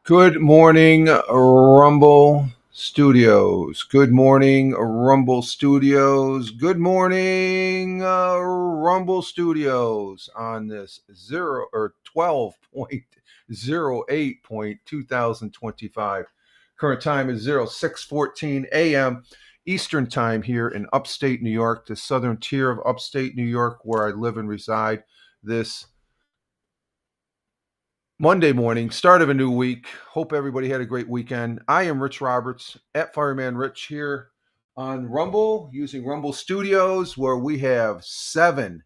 Good morning, Rumble Studios. Good morning, Rumble Studios. Good morning, Rumble Studios on this 12.08.2025. Current time is 0614 a.m. Eastern Time here in upstate New York, the southern tier of upstate New York, where I live and reside. This Monday morning, start of a new week. Hope everybody had a great weekend. I am Rich Roberts at Fireman Rich here on Rumble using Rumble Studios, where we have seven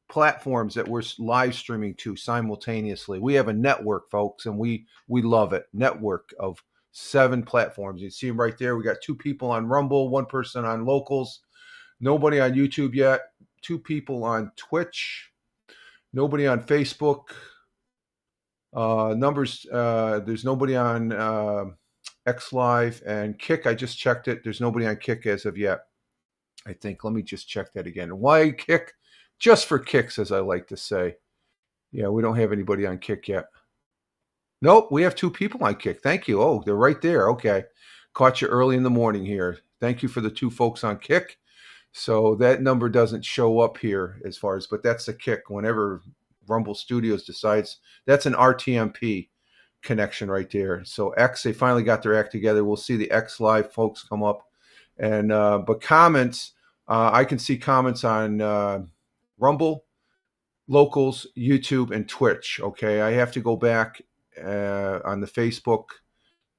platforms that we're live streaming to simultaneously. We have a network, folks, and we love it. Network of seven platforms. You see them right there. We got two people on Rumble, one person on Locals, nobody on YouTube yet, two people on Twitch, nobody on Facebook. Numbers, there's nobody on X Live and Kick. I just checked it. There's nobody on Kick as of yet. I think. Let me just check that again. Why Kick? Just for kicks, as I like to say. Yeah, we don't have anybody on Kick yet. Nope, we have two people on Kick. Thank you. Oh, they're right there. Okay. Caught you early in the morning here. Thank you for the two folks on Kick. So that number doesn't show up here as far as, but that's the Kick. Whenever Rumble Studios decides, that's an RTMP connection right there. So X, they finally got their act together. We'll see the X Live folks come up, and but comments, I can see comments on Rumble, Locals, YouTube, and Twitch. Okay, I have to go back on the Facebook.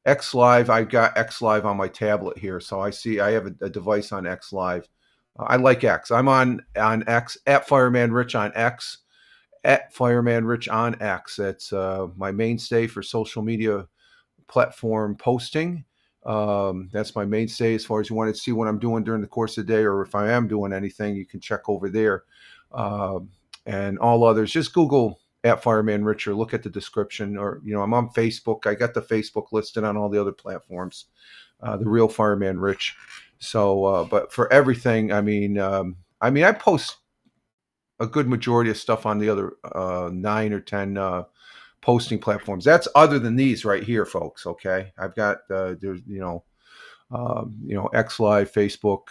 X Live, I've got X Live on my tablet here, so I see I have a device on X Live. I like X. I'm on X at Fireman Rich on X, at Fireman Rich on X. That's my mainstay for social media platform posting. That's my mainstay as far as you want to see what I'm doing during the course of the day, or if I am doing anything, you can check over there. And all others, just Google at Fireman Rich or look at the description, or I'm on Facebook. I got the Facebook listed on all the other platforms, the real Fireman Rich. So, but for everything, I post a good majority of stuff on the other 9 or 10 posting platforms. That's other than these right here, folks. Okay, I've got there's X Live, Facebook,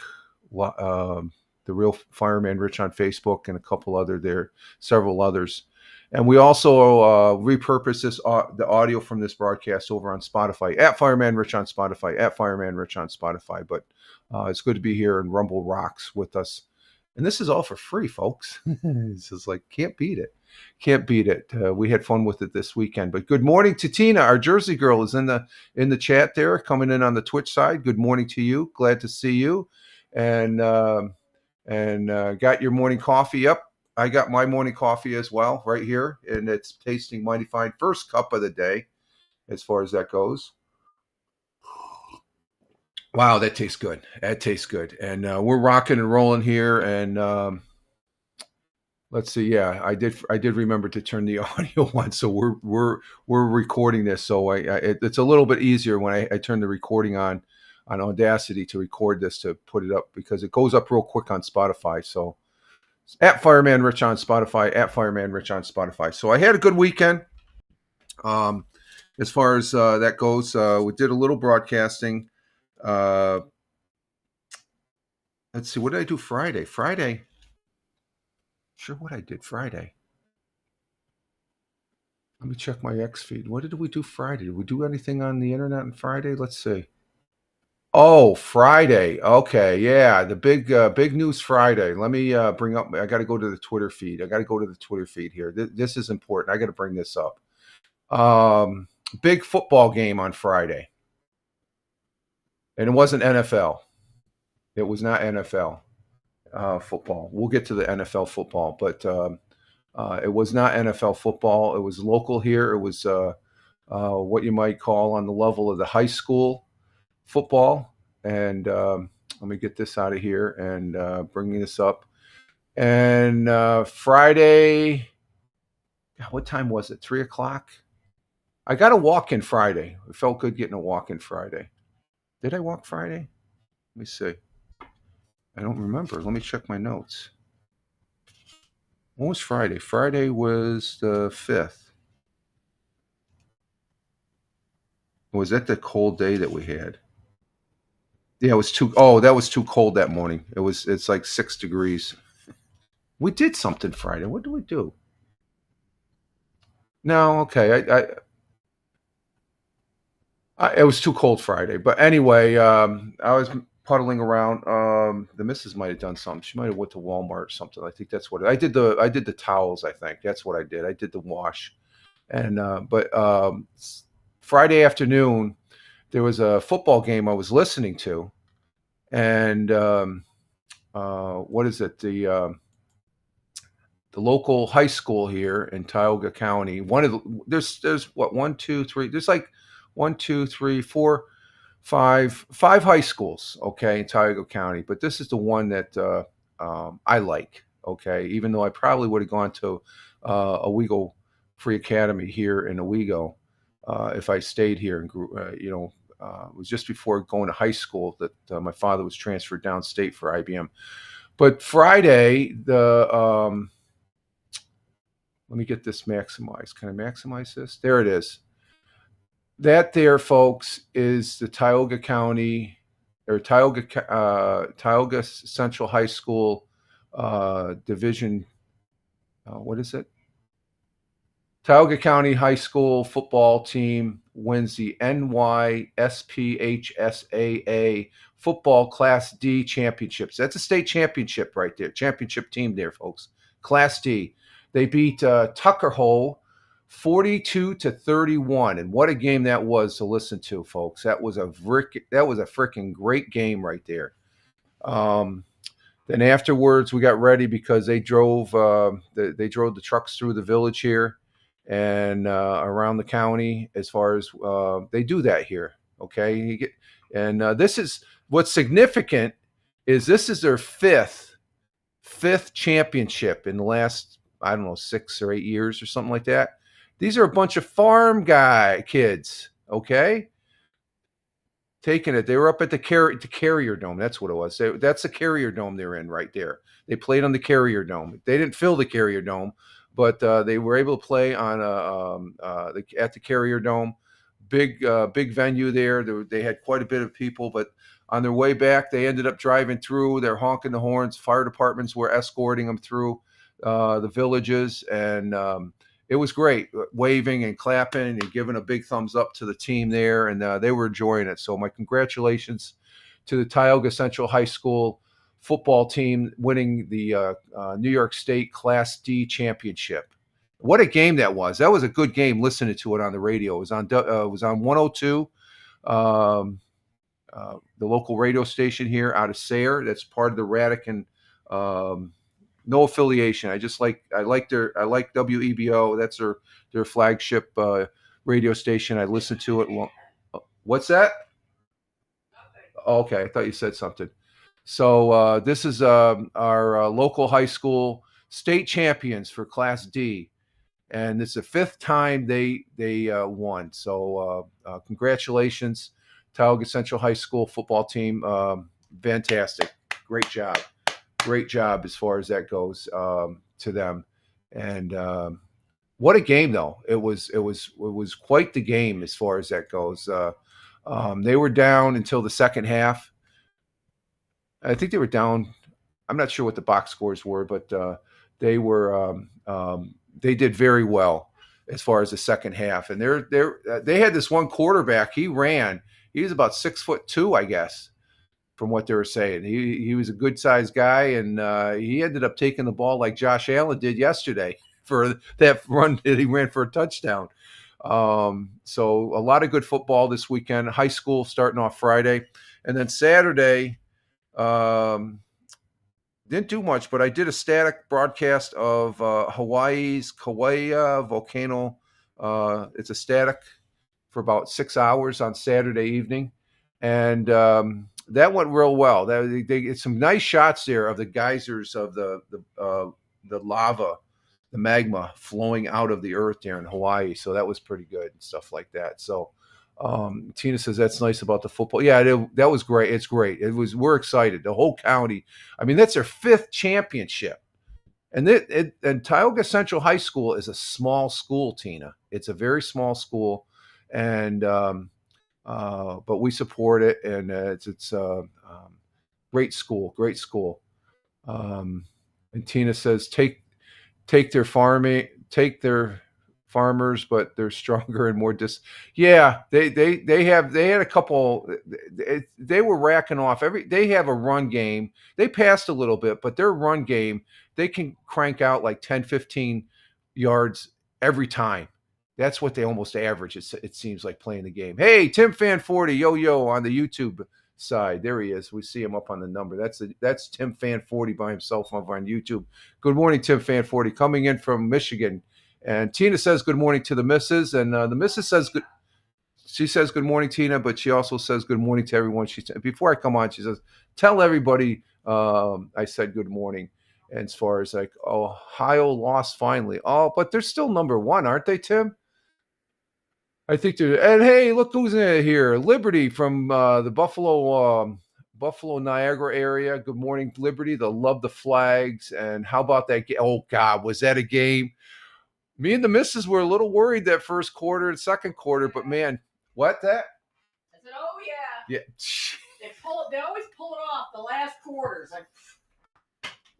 the real Fireman Rich on Facebook, and a couple other there, several others. And we also repurpose the audio from this broadcast over on Spotify at Fireman Rich on Spotify, at Fireman Rich on Spotify. But it's good to be here in Rumble Rocks with us. And this is all for free, folks. It's just like, can't beat it. Can't beat it. We had fun with it this weekend. But good morning to Tina, our Jersey girl, is in the chat there, coming in on the Twitch side. Good morning to you. Glad to see you. And got your morning coffee up. I got my morning coffee as well right here, and it's tasting mighty fine. First cup of the day, as far as that goes. Wow, that tastes good. That tastes good. And we're rocking and rolling here. And let's see. Yeah, I did remember to turn the audio on, so we're recording this. So it's a little bit easier when I turn the recording on Audacity to record this, to put it up, because it goes up real quick on Spotify. So at Fireman Rich on Spotify, at Fireman Rich on Spotify. So I had a good weekend. As far as that goes, we did a little broadcasting. Let's see, what did I do Friday? Sure, what I did Friday. Let me check my X feed. What did we do Friday? Did we do anything on the internet on Friday? Let's see. Oh, Friday. Okay, yeah, the big news Friday. Let me bring up. I got to go to the Twitter feed. Here. This is important. I got to bring this up. Big football game on Friday, and it wasn't NFL. It was not NFL football. We'll get to the NFL football, but it was not NFL football. It was local here. It was what you might call on the level of the high school football. And let me get this out of here and bring this up. And Friday, what time was it? 3:00. I got a walk-in Friday. It felt good getting a walk-in Friday. Did I walk Friday? Let me see. I don't remember. Let me check my notes. When was Friday? Friday was the 5th. Was that the cold day that we had? Yeah, it was too. Oh, that was too cold that morning. It's like 6 degrees. We did something Friday. What did we do? No, okay. It was too cold Friday. But anyway, I was puddling around. The missus might have done something. She might have went to Walmart or something. I think that's what I did the towels. I think that's what I did. I did the wash. And but Friday afternoon there was a football game I was listening to, and what is it? The local high school here in Tioga County. One of the there's what, one, two, three. There's like one, two, three, four, five high schools. Okay, in Tioga County, but this is the one that I like. Okay, even though I probably would have gone to Owego Free Academy here in Owego if I stayed here and grew. It was just before going to high school that my father was transferred downstate for IBM. But Friday, let me get this maximized. Can I maximize this? There it is. That there, folks, is the Tioga County or Tioga Central High School Division. What is it? Tioga County High School football team wins the NYSPHSAA football Class D championships. That's a state championship right there. Championship team there, folks. Class D. They beat Tucker Hole 42-31, and what a game that was to listen to, folks. That was a freaking great game right there. Then afterwards, we got ready because they drove the trucks through the village here and around the county. As far as they do that here, okay. This is what's significant is this is their fifth championship in the last, I don't know, 6 or 8 years or something like that. These are a bunch of farm kids, okay, taking it. They were up at the Carrier Dome. That's what it was. That's the Carrier Dome they're in right there. They played on the Carrier Dome. They didn't fill the Carrier Dome, but they were able to play on at the Carrier Dome. Big venue there. They had quite a bit of people, but on their way back, they ended up driving through. They're honking the horns. Fire departments were escorting them through the villages, and it was great, waving and clapping and giving a big thumbs up to the team there, and they were enjoying it. So my congratulations to the Tioga Central High School football team winning the New York State Class D championship. What a game that was! That was a good game. Listening to it on the radio, it was on 102, the local radio station here out of Sayre. That's part of the Radican. No affiliation. I like WEBO. That's their flagship radio station. I listen to it. What's that? Okay, I thought you said something. So this is our local high school state champions for Class D, and it's the fifth time they won. So congratulations, Tioga Central High School football team. Fantastic, great job as far as that goes to them. And what a game, though. It was quite the game as far as that goes. They were down until the second half. I think they were down. I'm not sure what the box scores were, but they did very well as far as the second half. And they had this one quarterback. He ran. He was about 6'2", I guess, from what they were saying. He was a good sized guy, and he ended up taking the ball like Josh Allen did yesterday for that run that he ran for a touchdown. So a lot of good football this weekend. High school starting off Friday, and then Saturday. Didn't do much, but I did a static broadcast of Hawaii's Kauai volcano. It's a static for about 6 hours on Saturday evening, and that went real well. They get some nice shots there of the geysers of the lava, the magma flowing out of the earth there in Hawaii. So that was pretty good and stuff like that. So Tina says that's nice about the football. Yeah, that was great. It's great. We're excited. The whole county. I mean, that's their fifth championship. And Tioga Central High School is a small school, Tina. It's a very small school, and but we support it, and it's great school, great school. And Tina says, take their farmers, but they're stronger and more Yeah, they had a couple. They were racking off They have a run game. They passed a little bit, but their run game, they can crank out like 10, 15 yards every time. That's what they almost average. It seems like playing the game. Hey, Tim Fan 40, yo on the YouTube side. There he is. We see him up on the number. That's Tim Fan 40 by himself over on YouTube. Good morning, Tim Fan 40, coming in from Michigan. And Tina says good morning to the missus, and the missus says good. She says good morning, Tina, but she also says good morning to everyone. Before I come on, she says, tell everybody I said good morning. And as far as like Ohio lost finally. Oh, but they're still number one, aren't they, Tim? I think they're. And hey, look who's in here. Liberty from the Buffalo Niagara area. Good morning, Liberty. They love the flags. And how about that game? Oh God, was that a game? Me and the missus were a little worried that first quarter and second quarter, but man, what that? I said, oh yeah. Yeah. They always pull it off the last quarters. Like,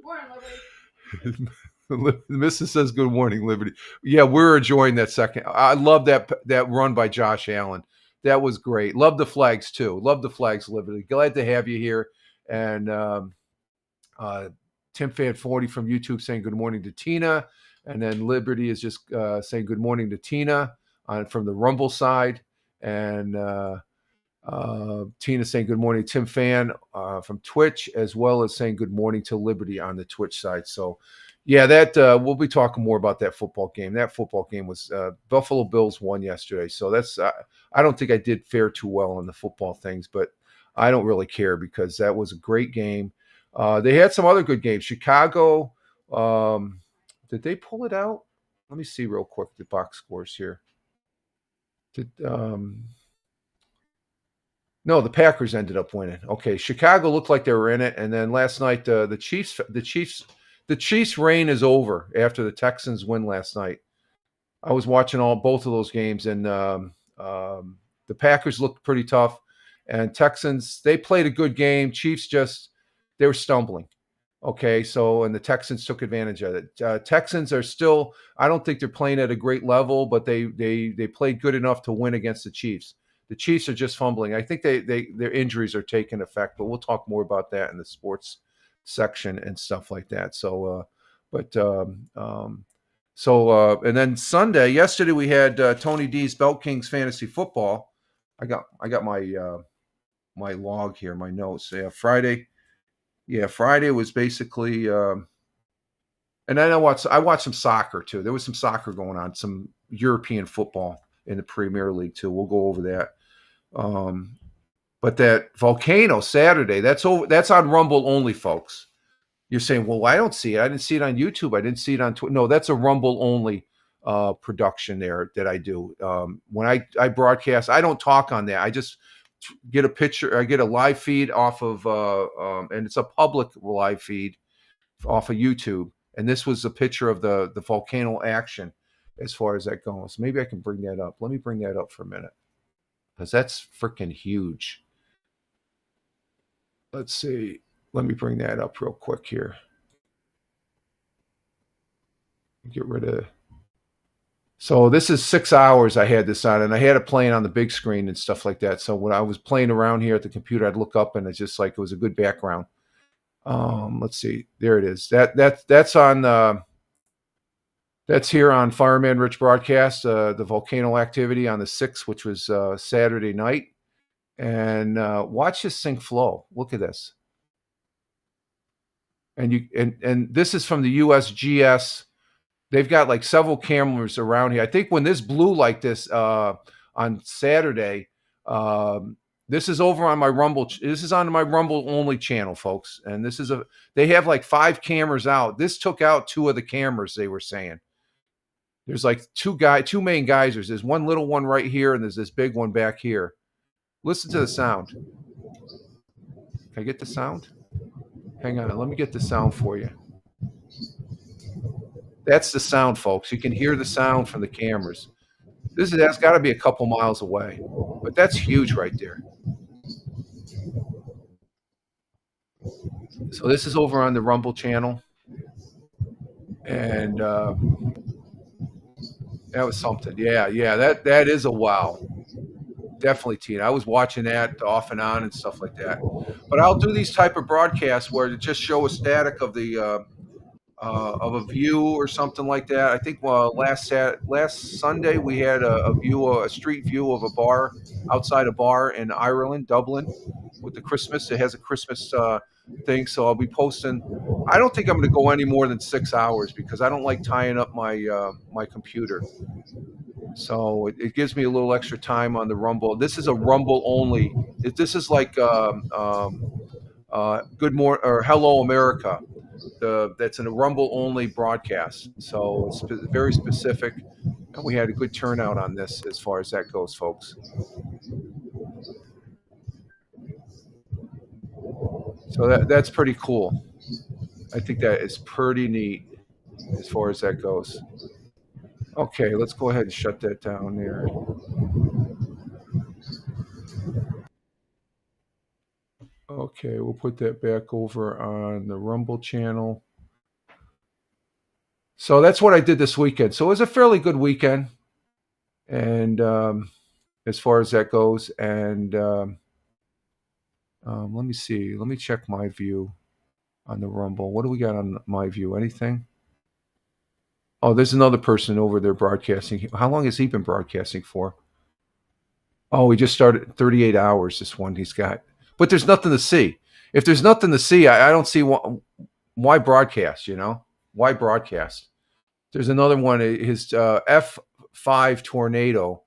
morning, Liberty. The missus says good morning, Liberty. Yeah, we're enjoying that second. I love that run by Josh Allen. That was great. Love the flags too. Love the flags, Liberty. Glad to have you here. And Tim Fan 40 from YouTube saying good morning to Tina. And then Liberty is just saying good morning to Tina from the Rumble side. And Tina saying good morning, Tim Fan from Twitch, as well as saying good morning to Liberty on the Twitch side. So, yeah, that we'll be talking more about that football game. That football game was Buffalo Bills won yesterday. So that's I don't think I did fare too well on the football things, but I don't really care because that was a great game. They had some other good games. Chicago. Did they pull it out? Let me see real quick the box scores here. No, the Packers ended up winning. Okay, Chicago looked like they were in it, and then last night the Chiefs' reign is over after the Texans win last night. I was watching both of those games, and the Packers looked pretty tough, and Texans, they played a good game. Chiefs they were stumbling. Okay, so and the Texans took advantage of it. Texans are still, I don't think they're playing at a great level, but they played good enough to win against the Chiefs. The Chiefs are just fumbling. I think their injuries are taking effect, but we'll talk more about that in the sports section and stuff like that. So, and then yesterday we had Tony D's Belt Kings Fantasy Football. I got my my log here, my notes. Yeah, Friday. Yeah, Friday was basically, and then I watched some soccer too. There was some soccer going on, some European football in the Premier League too. We'll go over that. But that Volcano Saturday, that's on Rumble only, folks. You're saying, well, I don't see it. I didn't see it on YouTube. I didn't see it on Twitter. No, that's a Rumble only production there that I do. When I broadcast, I don't talk on that. I just get a picture. I get a live feed off of, and it's a public live feed off of YouTube. And this was a picture of the volcano action as far as that goes. Maybe I can bring that up. Let me bring that up for a minute because that's freaking huge. Let's see. Let me bring that up real quick here. Get rid of. So this is 6 hours I had this on, and I had it playing on the big screen and stuff like that. So when I was playing around here at the computer, I'd look up, and it's just like it was a good background. Let's see. There it is. That's on. That's here on Fireman Rich Broadcast, the volcano activity on the 6th, which was Saturday night. And watch this thing flow. Look at this. And this is from the USGS. They've got like several cameras around here. I think when this blew like this on Saturday, this is over on my Rumble. This is on my Rumble only channel, folks. And they have like 5 cameras out. This took out 2 of the cameras, they were saying. There's like 2 main geysers. There's one little one right here, and there's this big one back here. Listen to the sound. Can I get the sound? Hang on, let me get the sound for you. That's the sound, folks. You can hear the sound from the cameras. That's got to be a couple miles away. But that's huge right there. So this is over on the Rumble channel, and that was something. Yeah, that is a wow. Definitely, Tina. I was watching that off and on and stuff like that. But I'll do these type of broadcasts where to just show a static of the of a view or something like that. I think last Sunday we had a street view of a bar outside a bar in Ireland, Dublin, with the Christmas. It has a Christmas thing, so I'll be posting. I don't think I'm going to go any more than 6 hours because I don't like tying up my computer. So it gives me a little extra time on the Rumble. This is a Rumble only. This is like Good Morning or Hello America. That's in a Rumble only broadcast. So it's very specific, and we had a good turnout on this as far as that goes, folks. So that's pretty cool. I think that is pretty neat as far as that goes. Okay, let's go ahead and shut that down there. Okay, we'll put that back over on the Rumble channel. So that's what I did this weekend. So it was a fairly good weekend, and as far as that goes, and let me see. Let me check my view on the Rumble. What do we got on my view? Anything? Oh, there's another person over there broadcasting. How long has he been broadcasting for? Oh, he just started 38 hours, this one he's got. But there's nothing to see. If there's nothing to see, I don't see why broadcast, Why broadcast? There's another one, his F5 Tornado.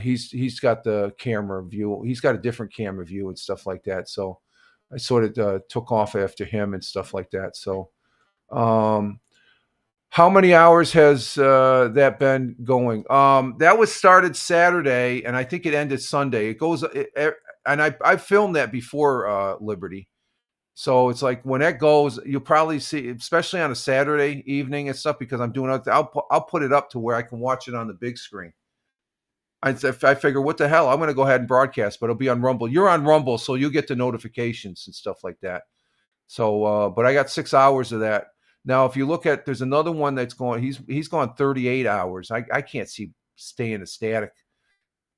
He's got the camera view. He's got a different camera view and stuff like that. So I sort of took off after him and stuff like that. So how many hours has that been going? That was started Saturday, and I think it ended Sunday. It goes, and I filmed that before Liberty. So it's like when that goes, you'll probably see, especially on a Saturday evening and stuff, because I'm doing it. I'll put it up to where I can watch it on the big screen. I figure, what the hell? I'm going to go ahead and broadcast, but it'll be on Rumble. You're on Rumble, so you'll get the notifications and stuff like that. So, but I got 6 hours of that. Now, if you look at, there's another one that's going. He's gone 38 hours. I can't see staying static,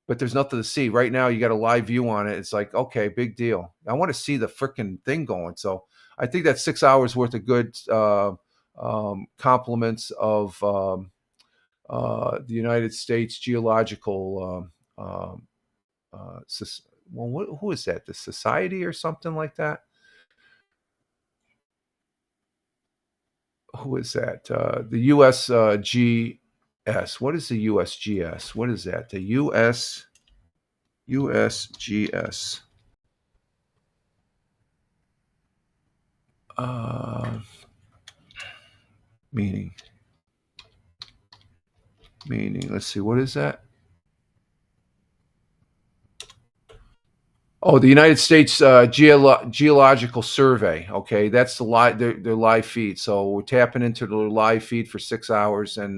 but there's nothing to see right now. You got a live view on it. It's like, okay, big deal. I want to see the freaking thing going. So I think that's 6 hours worth of good compliments of the United States Geological. Who is that? The Society or something like that? Who is that? The USGS. What is the USGS? What is that? The USGS. Meaning. Let's see. What is that? Oh, the United States Geological Survey. Okay, that's their live feed. So we're tapping into the live feed for 6 hours, and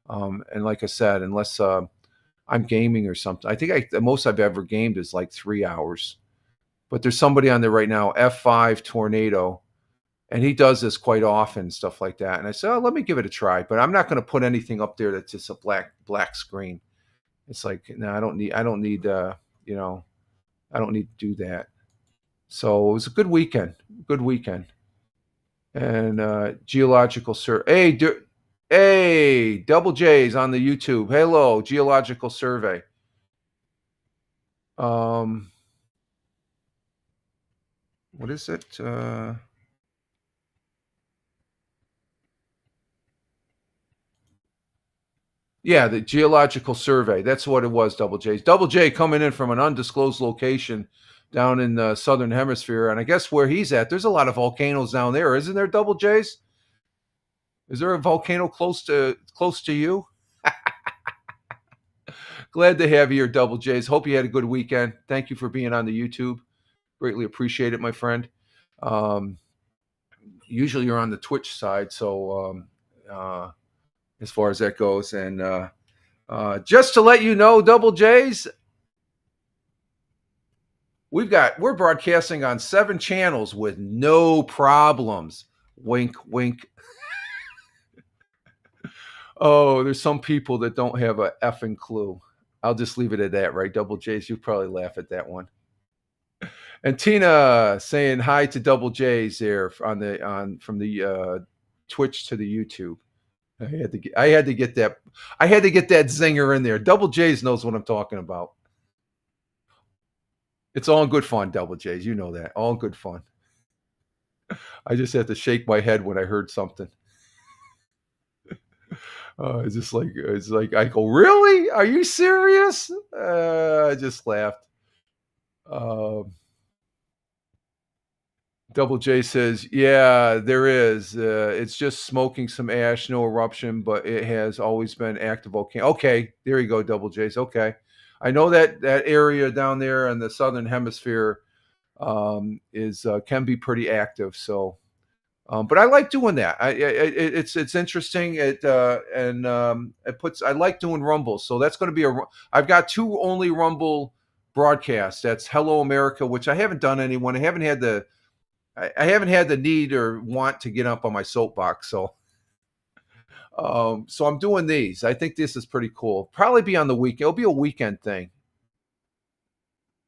like I said, unless I'm gaming or something, I think the most I've ever gamed is like 3 hours. But there's somebody on there right now, F5 Tornado, and he does this quite often, stuff like that. And I said, let me give it a try. But I'm not going to put anything up there that's just a black screen. It's like, no, I don't need I don't need to do that. So it was a good weekend. And Geological Survey. Hey, Double J's on the YouTube. Hello, Geological Survey. What is it? Yeah, the Geological Survey. That's what it was, Double J's. Double J coming in from an undisclosed location down in the southern hemisphere. And I guess where he's at, there's a lot of volcanoes down there, isn't there, Double J's? Is there a volcano close to you? Glad to have you here, Double J's. Hope you had a good weekend. Thank you for being on the YouTube. Greatly appreciate it, my friend. Usually you're on the Twitch side, so as far as that goes. And just to let you know, Double J's, we're broadcasting on 7 channels with no problems. Wink, wink. Oh, there's some people that don't have a effing clue. I'll just leave it at that, right? Double J's, you probably laugh at that one. And Tina saying hi to Double J's there from the Twitch to the YouTube. I had to get that zinger in there. Double J's knows what I'm talking about. It's all in good fun, Double J's. You know that. All in good fun. I just had to shake my head when I heard something. It's like I go, really? Are you serious? I just laughed. Double J says, yeah, there is. It's just smoking some ash, no eruption, but it has always been active volcano. Okay, there you go, Double J's. Okay. I know that area down there in the southern hemisphere is can be pretty active. So, but I like doing that. It's interesting. It puts. I like doing Rumble. So that's going to be I've got 2 only Rumble broadcasts. That's Hello America, which I haven't done anyone. I haven't had the need or want to get up on my soapbox. So I'm doing these. I think this is pretty cool. Probably be on the weekend. It'll be a weekend thing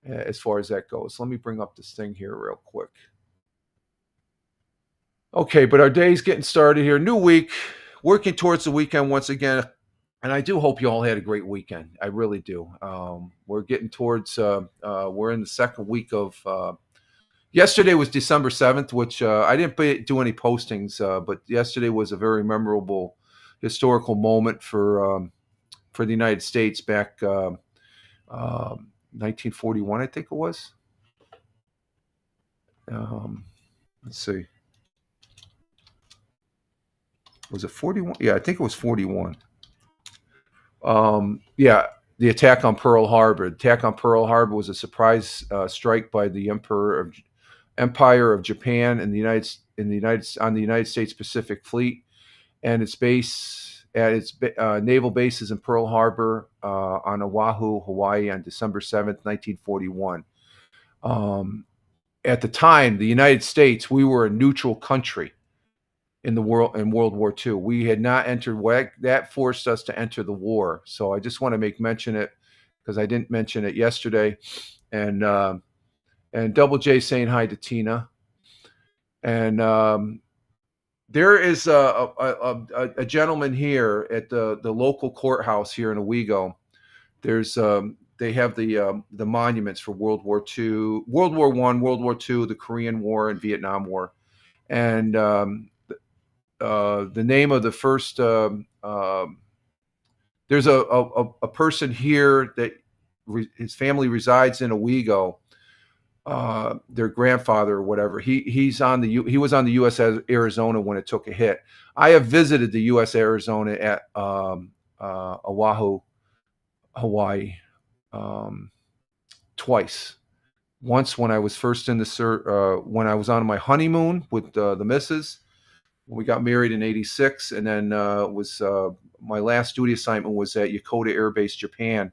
as far as that goes. Let me bring up this thing here real quick. Okay, but our day's getting started here. New week, working towards the weekend once again. And I do hope you all had a great weekend. I really do. We're getting towards, we're in the second week of, yesterday was December 7th, which I didn't do any postings, but yesterday was a very memorable historical moment for the United States back 1941, I think it was. Let's see. Was it 41? Yeah, I think it was 41. Yeah, the attack on Pearl Harbor. The attack on Pearl Harbor was a surprise strike by the Empire of Japan and on the United States Pacific Fleet, and its naval bases in Pearl Harbor on Oahu, Hawaii, on December 7th, 1941. At the time, the United States, we were a neutral country in World War II. We had not entered. That forced us to enter the war. So I just want to mention it because I didn't mention it yesterday. And Double J saying hi to Tina. And there is a gentleman here at the local courthouse here in Owego. There's they have the monuments for World War II, World War I, World War II, the Korean War, and Vietnam War. And the name of the first there's a person here that his family resides in Owego. Their grandfather or whatever. He was on the USS Arizona when it took a hit. I have visited the USS Arizona at Oahu, Hawaii, twice. Once when I was first when I was on my honeymoon with the missus. We got married in '86, and then my last duty assignment was at Yokota Air Base, Japan.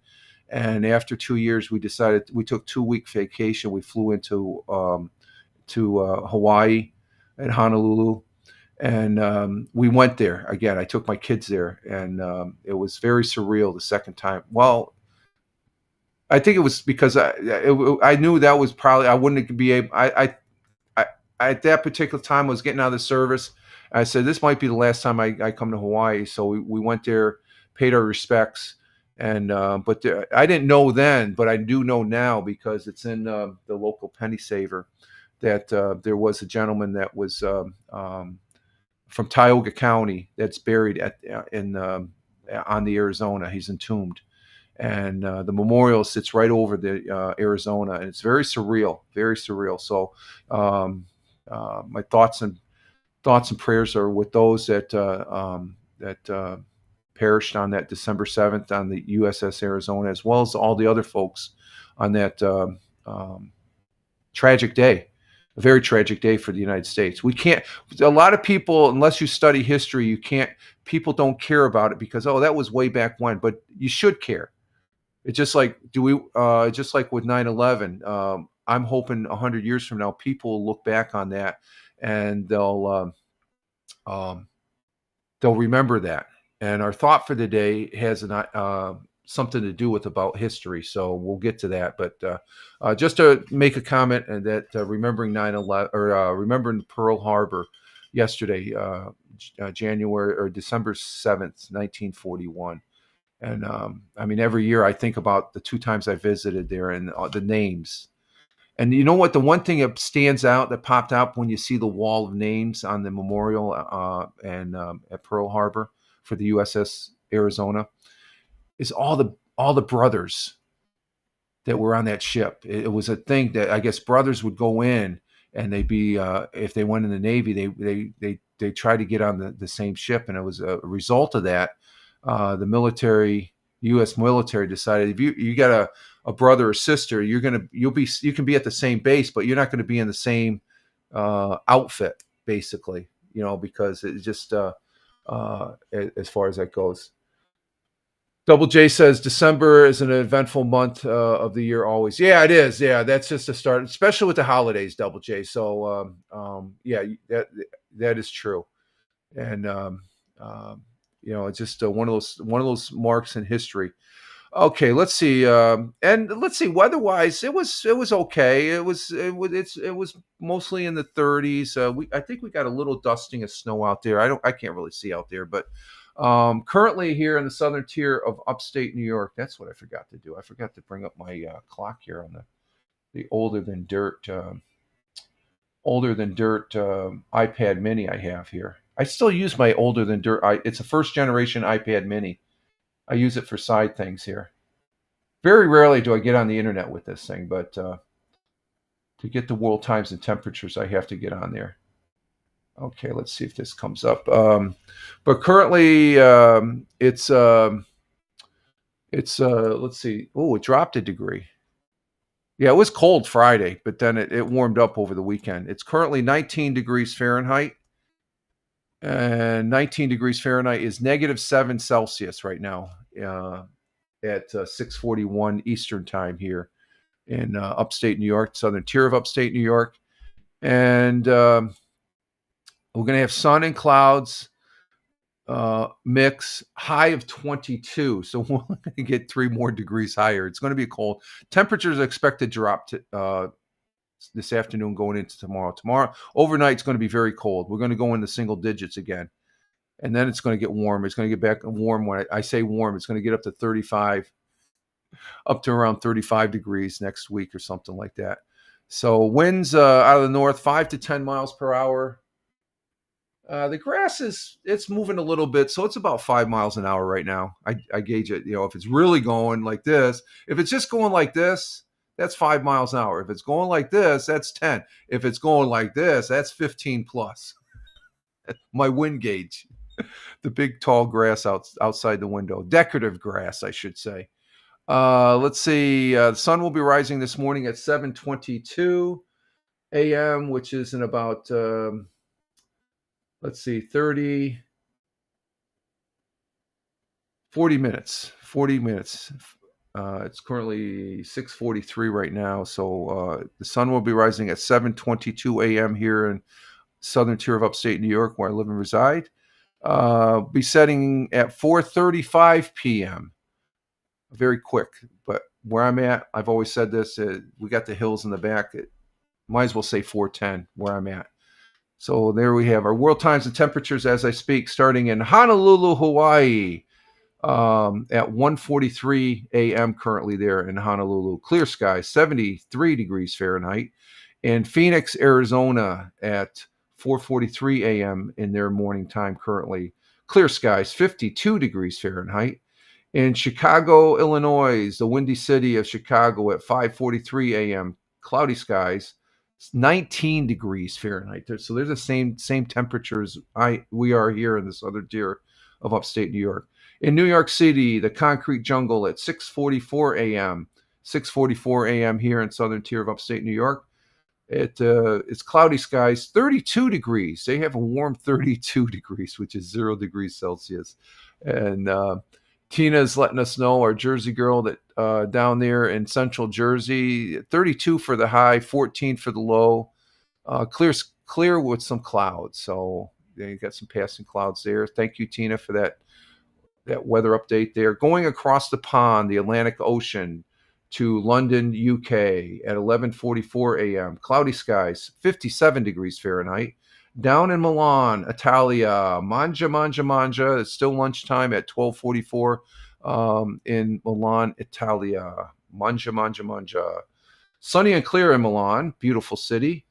And after 2 years, we took 2-week vacation. We flew into Hawaii and Honolulu, and we went there again. I took my kids there, and it was very surreal the second time. Well, I think it was because I knew that was probably I wouldn't be able. I at that particular time I was getting out of the service. I said, this might be the last time I come to Hawaii. So we went there, paid our respects. And but I didn't know then, but I do know now because it's in the local penny saver that there was a gentleman that was from Tioga County that's buried on the Arizona. He's entombed. And the memorial sits right over the Arizona. And it's very surreal, very surreal. So my thoughts and prayers are with those that perished on that December 7th on the USS Arizona, as well as all the other folks on that tragic day, a very tragic day for the United States. A lot of people, unless you study history, people don't care about it because, that was way back when, but you should care. It's just like, just like with 9/11, I'm hoping 100 years from now, people will look back on that and they'll remember that. And our thought for the day has something to do with about history. So we'll get to that. But just to make a comment, and that remembering 9/11 or remembering Pearl Harbor yesterday, January or December 7th, 1941. And I mean, every year I think about the 2 times I visited there and the names. And you know what? The one thing that stands out, that popped out when you see the wall of names on the memorial and at Pearl Harbor for the USS Arizona, is all the brothers that were on that ship. It was a thing that I guess brothers would go in, and they'd be if they went in the Navy, they try to get on the same ship, and it was a result of that. The U.S. military decided, if you got a brother or sister, you can be at the same base, but you're not going to be in the same outfit, basically, because it's just as far as that goes. Double J says December is an eventful month of the year always. Yeah, it is. Yeah, that's just a start, especially with the holidays, Double J. So yeah, that is true. And it's just one of those marks in history. Okay, let's see. And let's see. Weather-wise, it was okay. It was mostly in the 30s. I think we got a little dusting of snow out there. I can't really see out there, but currently here in the southern tier of upstate New York. That's what I forgot to do. I forgot to bring up my clock here on the older than dirt iPad Mini I have here. I still use my older than dirt. It's a first generation iPad Mini. I use it for side things here. Very rarely do I get on the internet with this thing, but to get the world times and temperatures, I have to get on there. Okay, let's see if this comes up. But currently, it's let's see. Oh, it dropped a degree. Yeah, it was cold Friday, but then it warmed up over the weekend. It's currently 19 degrees Fahrenheit. And 19 degrees Fahrenheit is -7 Celsius right now at 6:41 Eastern time here in upstate New York, southern tier of upstate New York. And we're going to have sun and clouds mix, high of 22. So we're going to get 3 more degrees higher. It's going to be cold. Temperatures are expected to drop this afternoon going into tomorrow. Tomorrow, overnight, it's going to be very cold. We're going to go into single digits again. And then it's going to get warm. It's going to get back warm. When I say warm, it's going to get up to 35, up to around 35 degrees next week or something like that. So winds out of the north, 5 to 10 miles per hour. The grass it's moving a little bit, so it's about 5 miles an hour right now. I gauge it. If it's really going like this, if it's just going like this, that's 5 miles an hour. If it's going like this, that's 10. If it's going like this, that's 15 plus. My wind gauge, the big tall grass outside the window, decorative grass, I should say. Let's see. The sun will be rising this morning at 7:22 a.m., which is in about 40 minutes. 40 minutes. It's currently 6:43 right now, so the sun will be rising at 7:22 a.m. here in southern tier of upstate New York, where I live and reside. Be setting at 4:35 p.m. Very quick, but where I'm at, I've always said this: we got the hills in the back. Might as well say 4:10 where I'm at. So there we have our world times and temperatures as I speak, starting in Honolulu, Hawaii. At 1:43 a.m. currently there in Honolulu. Clear skies, 73 degrees Fahrenheit. In Phoenix, Arizona at 4:43 a.m. in their morning time currently. Clear skies, 52 degrees Fahrenheit. In Chicago, Illinois, the windy city of Chicago at 5:43 a.m. Cloudy skies, 19 degrees Fahrenheit. So they're the same temperatures we are here in this other tier of upstate New York. In New York City, the concrete jungle at 6:44 a.m. 6:44 a.m. here in southern tier of upstate New York. It's cloudy skies, 32 degrees. They have a warm 32 degrees, which is 0 degrees Celsius. And Tina's letting us know, our Jersey girl, that down there in central Jersey, 32 for the high, 14 for the low. Clear with some clouds. So yeah, you got some passing clouds there. Thank you, Tina, for that weather update there. Going across the pond, the Atlantic Ocean, to London, UK at 11:44 a.m. Cloudy skies, 57 degrees Fahrenheit. Down in Milan, Italia, mangia. It's still lunchtime at 12:44 in Milan, Italia. Mangia. Sunny and clear in Milan, beautiful city.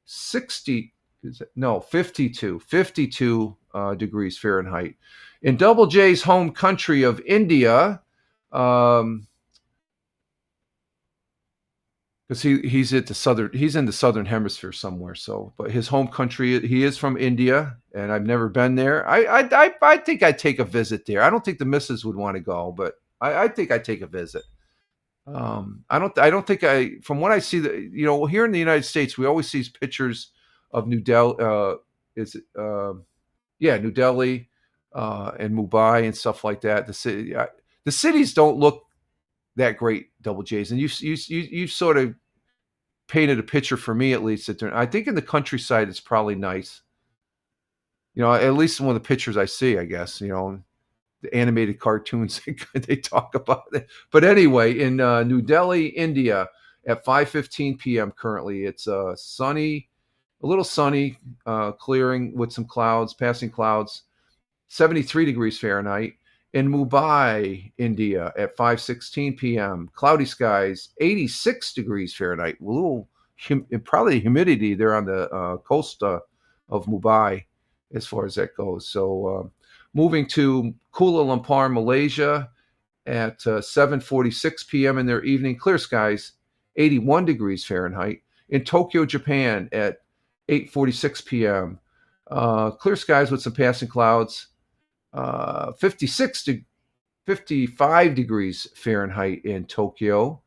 52 degrees Fahrenheit. In Double J's home country of India, because he's in the southern hemisphere somewhere. So, but his home country, he is from India, and I've never been there. I think I'd take a visit there. I don't think the missus would want to go, but I think I'd take a visit. I don't think from what I see, here in the United States, we always see pictures of New Delhi. New Delhi and Mumbai and stuff like that. The cities don't look that great, Double J's, and you sort of painted a picture for me, at least. I think in the countryside it's probably nice. At least one of the pictures I see, I guess. The animated cartoons they talk about it. But anyway, in New Delhi, India, at 5:15 p.m. currently, it's sunny, a little sunny, clearing with some clouds, passing clouds. 73 degrees Fahrenheit. In Mumbai, India, at 5:16 p.m., cloudy skies, 86 degrees Fahrenheit. A little, probably humidity there on the coast of Mumbai, as far as that goes. So, moving to Kuala Lumpur, Malaysia, at 7:46 p.m. in their evening, clear skies, 81 degrees Fahrenheit. In Tokyo, Japan, at 8:46 p.m., clear skies with some passing clouds. 55 degrees Fahrenheit in Tokyo.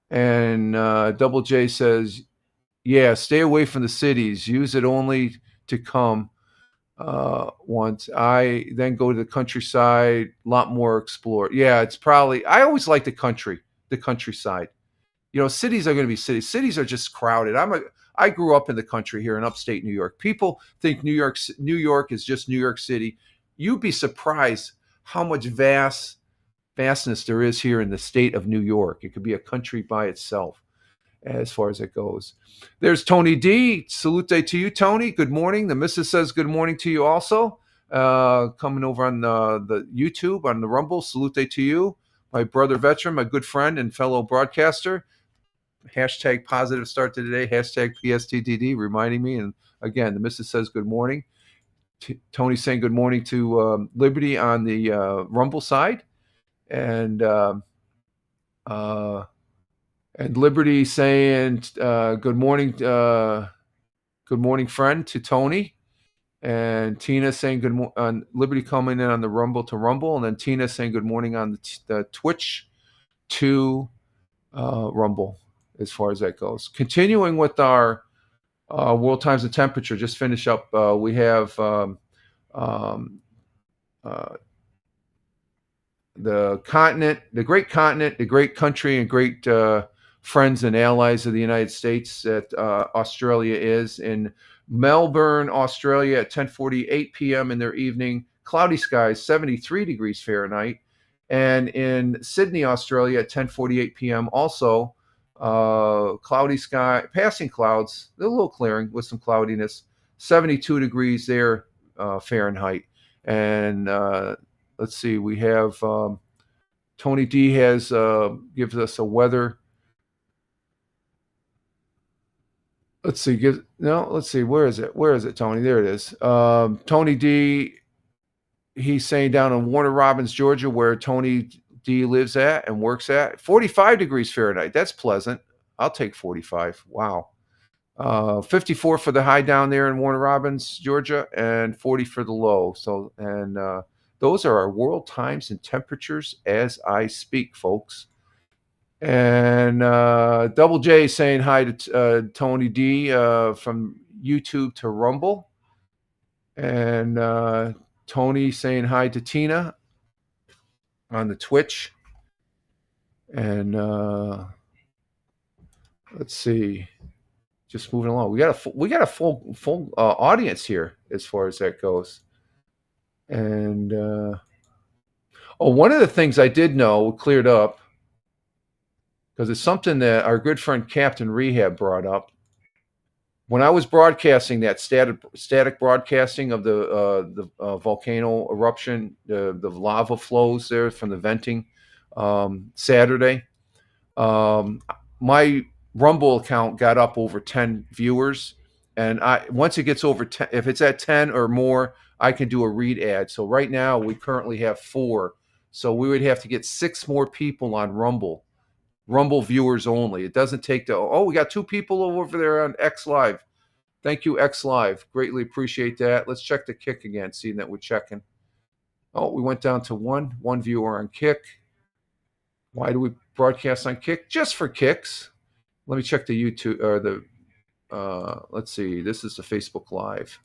And Double J says, yeah, stay away from the cities. Use it only to come once. I then go to the countryside, a lot more explore. Yeah, it's probably, I always like the countryside. Cities are going to be cities. Cities are just crowded. I grew up in the country here in upstate New York. People think New York is just New York City. You'd be surprised how much vastness there is here in the state of New York. It could be a country by itself as far as it goes. There's Tony D. Salute to you, Tony. Good morning. The missus says good morning to you also. Coming over on the YouTube, on the Rumble. Salute to you. My brother veteran, my good friend and fellow broadcaster. Hashtag positive start to today. Hashtag PSTDD, reminding me. And again, the missus says good morning. Tony saying good morning to Liberty on the Rumble side, and Liberty saying good morning, friend, to Tony, and Tina saying good morning. Liberty coming in on the Rumble to Rumble, and then Tina saying good morning on the Twitch to Rumble, as far as that goes. Continuing with our world times and temperature, just finish up. We have the continent, the great continent, the great country, and great friends and allies of the United States that Australia is. In Melbourne, Australia, at 10:48 p.m. in their evening, cloudy skies, 73 degrees Fahrenheit. And in Sydney, Australia, at 10:48 p.m. also, cloudy sky, passing clouds, a little clearing with some cloudiness, 72 degrees there Fahrenheit. And let's see, we have Tony D has gives us a weather. Let's see, where is it, Tony? There it is. Tony D, he's saying down in Warner Robins, Georgia, where Tony D lives at and works at, 45 degrees Fahrenheit. That's pleasant. I'll take 45. Wow. 54 for the high down there in Warner Robins, Georgia, and 40 for the low. So, and those are our world times and temperatures as I speak, folks. And Double J saying hi to Tony D from YouTube to Rumble. And Tony saying hi to Tina. on the Twitch. And let's see, just moving along. We got a full audience here as far as that goes. And one of the things I did know cleared up, because it's something that our good friend Captain Rehab brought up. When I was broadcasting that static broadcasting of the volcano eruption, the lava flows there from the venting Saturday, my Rumble account got up over 10 viewers, and once it gets over 10, if it's at 10 or more, I can do a read ad. So right now we currently have 4, so we would have to get 6 more people on Rumble viewers only. It doesn't take we got 2 people over there on X Live. Thank you, X Live. Greatly appreciate that. Let's check the Kick again, seeing that we're checking. Oh, we went down to one viewer on Kick. Why do we broadcast on Kick? Just for kicks. Let me check the YouTube or the. Let's see. This is the Facebook Live.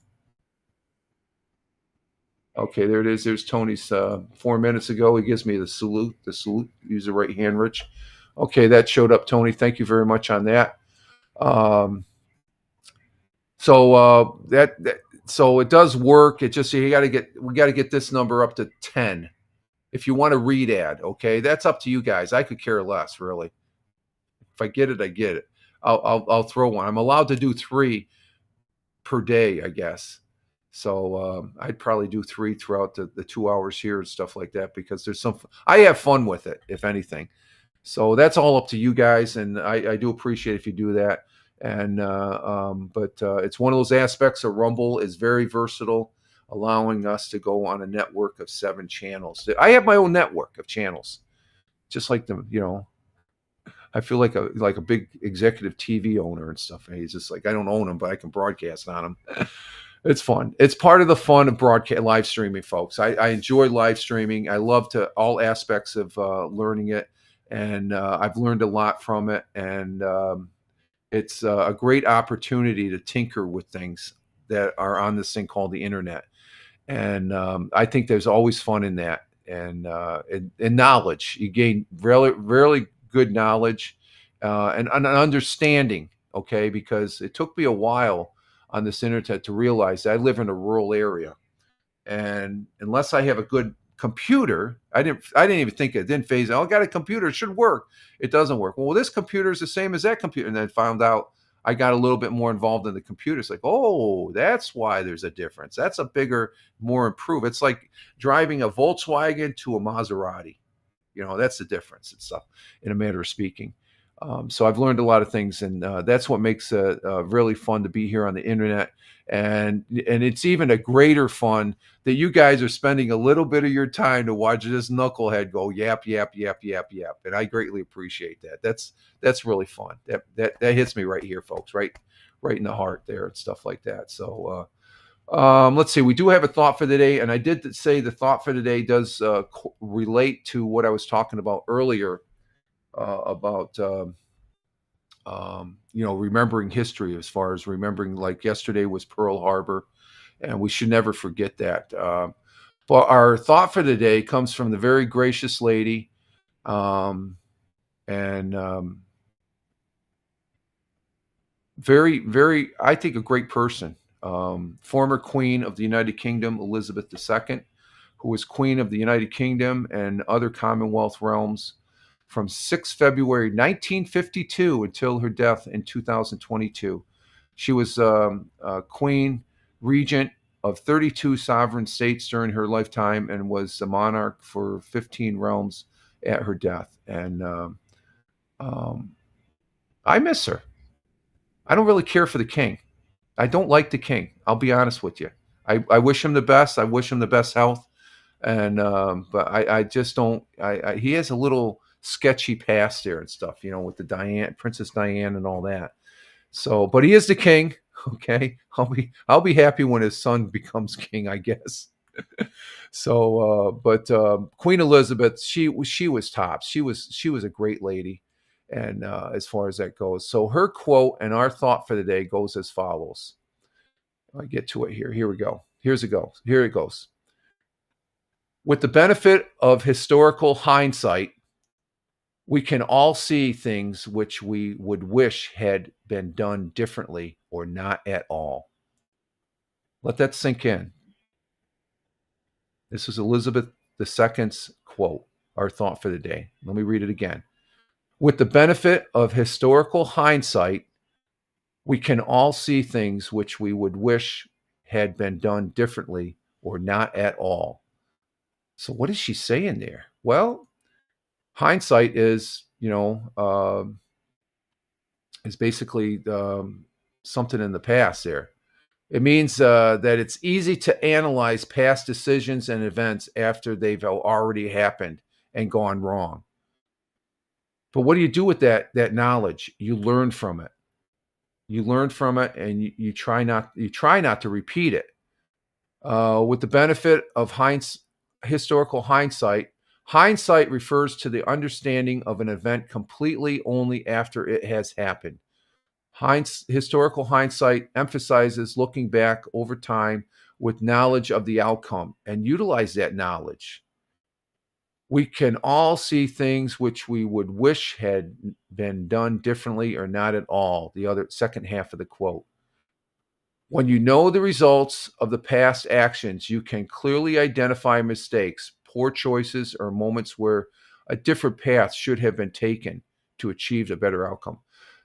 Okay, there it is. There's Tony's 4 minutes ago. He gives me the salute. Use the right hand, Rich. Okay, that showed up, Tony. Thank you very much on that. So so it does work. It just we got to get this number up to 10. If you want a read ad, okay, that's up to you guys. I could care less, really. If I get it, I get it. I'll throw one. I'm allowed to do 3 per day, I guess. So I'd probably do 3 throughout the 2 hours here and stuff like that, because I have fun with it, if anything. So that's all up to you guys, and I do appreciate if you do that. And but it's one of those aspects of Rumble is very versatile, allowing us to go on a network of 7 channels. I have my own network of channels, just like I feel like a big executive TV owner and stuff. And he's just like, I don't own them, but I can broadcast on them. It's fun. It's part of the fun of broadcast live streaming, folks. I enjoy live streaming. I love all aspects of learning it, and I've learned a lot from it. And it's a great opportunity to tinker with things that are on this thing called the internet. And I think there's always fun in that, and knowledge. You gain really good knowledge and an understanding. Okay, because it took me a while on this internet to realize that I live in a rural area, and unless I have a good computer, I didn't even think it didn't phase. I got a computer, it should work. It doesn't work. Well, this computer is the same as that computer, and then found out I got a little bit more involved in the computer. It's like, oh, that's why there's a difference. That's a bigger, more improved. It's like driving a Volkswagen to a Maserati. That's the difference and stuff, in a manner of speaking. So I've learned a lot of things, and that's what makes it really fun to be here on the internet. And it's even a greater fun that you guys are spending a little bit of your time to watch this knucklehead go yap, yap, yap, yap, yap. And I greatly appreciate that. That's really fun. That hits me right here, folks, right in the heart there and stuff like that. So let's see. We do have a thought for the day, and I did say the thought for the day does relate to what I was talking about earlier. About remembering history, as far as remembering, like yesterday was Pearl Harbor, and we should never forget that. But our thought for the day comes from the very gracious lady, and very, very, I think, a great person. Former Queen of the United Kingdom, Elizabeth II, who was Queen of the United Kingdom and other Commonwealth realms from 6 February 1952 until her death in 2022. She was Queen Regent of 32 sovereign states during her lifetime, and was a monarch for 15 realms at her death. And I miss her. I don't really care for the king. I don't like the king. I'll be honest with you. I wish him the best. I wish him the best health. And but I just don't. He has a little sketchy past there and stuff, with the Princess Diane and all that. So, but he is the king. Okay, I'll be happy when his son becomes king, I guess. So, but Queen Elizabeth, she was tops. She was a great lady, and as far as that goes, so her quote and our thought for the day goes as follows. I get to it here. Here we go. Here it goes. With the benefit of historical hindsight, we can all see things which we would wish had been done differently or not at all. Let that sink in. This is Elizabeth II's quote, our thought for the day. Let me read it again. With the benefit of historical hindsight, we can all see things which we would wish had been done differently or not at all. So, what is she saying there? Well, hindsight is, is basically something in the past there. It means that it's easy to analyze past decisions and events after they've already happened and gone wrong. But what do you do with that knowledge? You learn from it. You learn from it, and you try not to repeat it. With the benefit of historical hindsight, hindsight refers to the understanding of an event completely only after it has happened. Historical hindsight emphasizes looking back over time with knowledge of the outcome and utilize that knowledge. We can all see things which we would wish had been done differently or not at all. The other second half of the quote. When you know the results of the past actions, you can clearly identify mistakes, poor choices, or moments where a different path should have been taken to achieve a better outcome.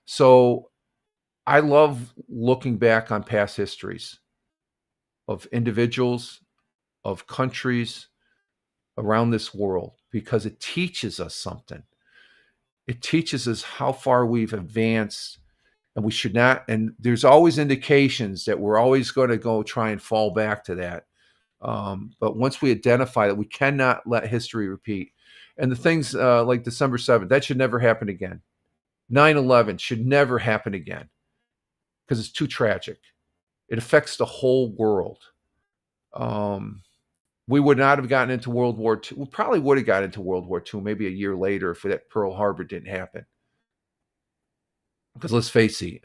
So I love looking back on past histories of individuals, of countries around this world, because it teaches us something. It teaches us how far we've advanced, and we should not. And there's always indications that we're always going to go try and fall back to that. But once we identify that, we cannot let history repeat. And the things like December 7th, that should never happen again. 9/11 should never happen again because it's too tragic. It affects the whole world. We would not have gotten into World War II. We probably would have gotten into World War II maybe a year later if that Pearl Harbor didn't happen. Because let's face it,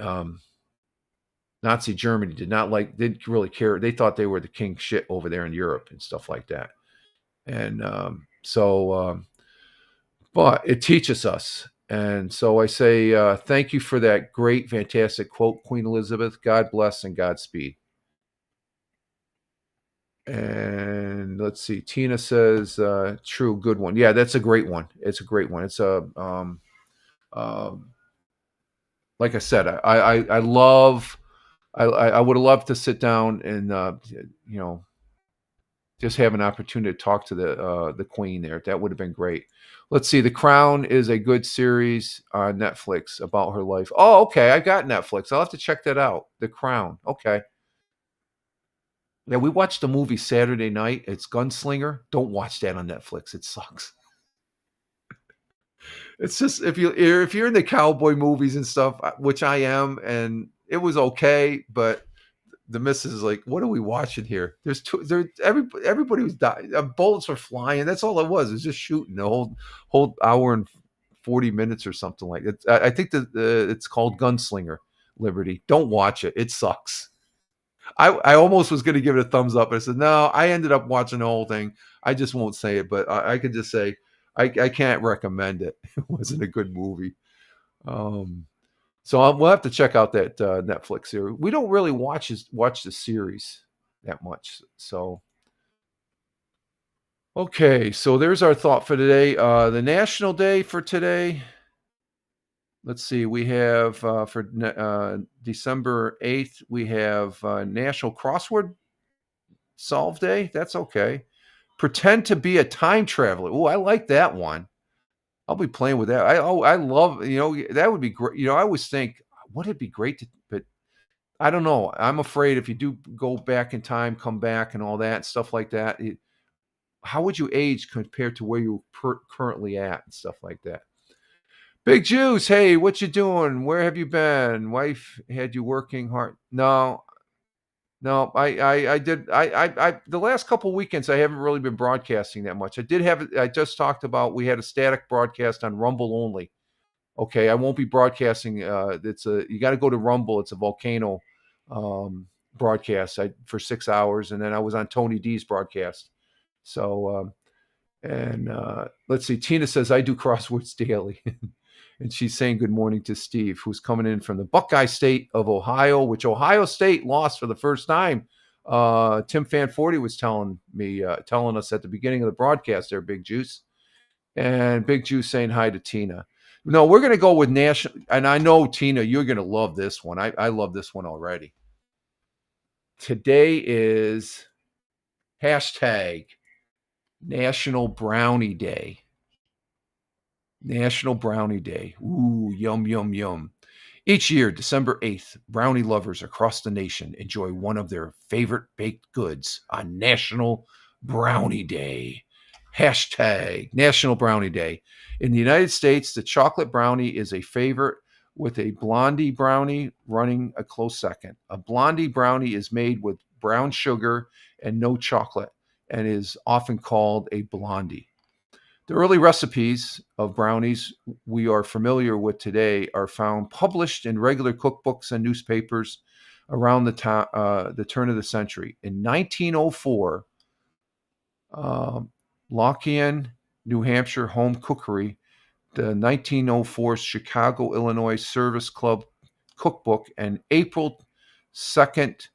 Nazi Germany didn't really care. They thought they were the king shit over there in Europe and stuff like that. And but it teaches us. And so I say thank you for that great, fantastic quote, Queen Elizabeth. God bless and Godspeed. And let's see. Tina says, true, good one. Yeah, that's a great one. It's a great one. It's a, like I said, I love, I would have loved to sit down and, just have an opportunity to talk to the Queen there. That would have been great. Let's see. The Crown is a good series on Netflix about her life. Oh, okay. I got Netflix. I'll have to check that out. The Crown. Okay. Yeah, we watched the movie Saturday night. It's Gunslinger. Don't watch that on Netflix. It sucks. It's just if you're into cowboy movies and stuff, which I am, and it was okay, but the missus is like, "What are we watching here?" Everybody was dying. Bullets were flying. That's all it was. It was just shooting the whole hour and 40 minutes or something like it. I think that it's called Gunslinger. Liberty. Don't watch it. It sucks. I almost was going to give it a thumbs up. I said, no, I ended up watching the whole thing. I just won't say it, but I could just say I can't recommend it. It wasn't a good movie. So we'll have to check out that Netflix series. We don't really watch the series that much. So, okay. So there's our thought for today. The national day for today. Let's see. We have for December 8th, we have National Crossword Solve Day. That's okay. Pretend to be a time traveler. Oh, I like that one. I'll be playing with that. I love, that would be great. I always think, would it be great but I don't know. I'm afraid if you do go back in time, come back and all that stuff like that, how would you age compared to where you're currently at and stuff like that? Big Juice, hey, what you doing? Where have you been? Wife had you working hard? No, I did. The last couple weekends I haven't really been broadcasting that much. I just talked about we had a static broadcast on Rumble only. Okay, I won't be broadcasting. You got to go to Rumble. It's a volcano broadcast for 6 hours, and then I was on Tony D's broadcast. So And let's see, Tina says, I do crosswords daily. And she's saying good morning to Steve, who's coming in from the Buckeye State of Ohio, which Ohio State lost for the first time. Tim Fanforty was telling us at the beginning of the broadcast there, Big Juice. And Big Juice saying hi to Tina. No, we're going to go with national. And I know, Tina, you're going to love this one. I love this one already. Today is hashtag National Brownie Day. National Brownie Day. Ooh, yum, yum, yum. Each year, December 8th, brownie lovers across the nation enjoy one of their favorite baked goods on National Brownie Day. Hashtag National Brownie Day. In the United States, the chocolate brownie is a favorite, with a blondie brownie running a close second. A blondie brownie is made with brown sugar and no chocolate and is often called a blondie. The early recipes of brownies we are familiar with today are found published in regular cookbooks and newspapers around the turn of the century. In 1904, Lockean, New Hampshire Home Cookery, the 1904 Chicago, Illinois Service Club Cookbook, and April 2nd,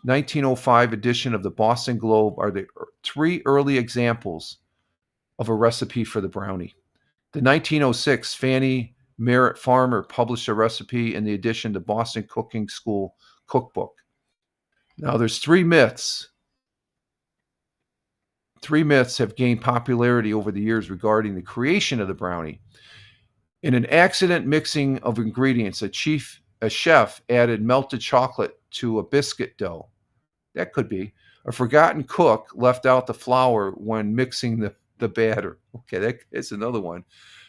1905 edition of the Boston Globe are the three early examples of a recipe for the brownie. The 1906 Fannie Merritt Farmer published a recipe in the edition to Boston Cooking School Cookbook. Now, there's three myths. Three myths have gained popularity over the years regarding the creation of the brownie. In an accident mixing of ingredients, a chef added melted chocolate to a biscuit dough. That could be. A forgotten cook left out the flour when mixing the batter. Okay, that's another one.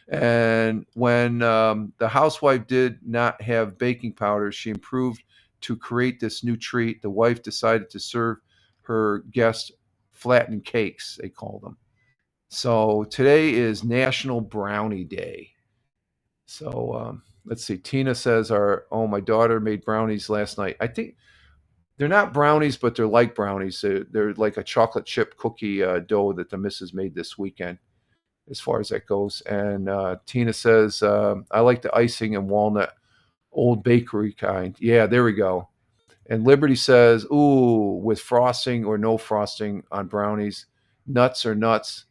And when the housewife did not have baking powder, she improved to create this new treat. The wife decided to serve her guests flattened cakes, they call them. So today is National Brownie Day. So let's see. Tina says, my daughter made brownies last night. I think they're not brownies, but they're like brownies. They're like a chocolate chip cookie dough that the missus made this weekend, as far as that goes. And Tina says, I like the icing and walnut, old bakery kind. Yeah, there we go. And Liberty says, ooh, with frosting or no frosting on brownies, nuts or nuts,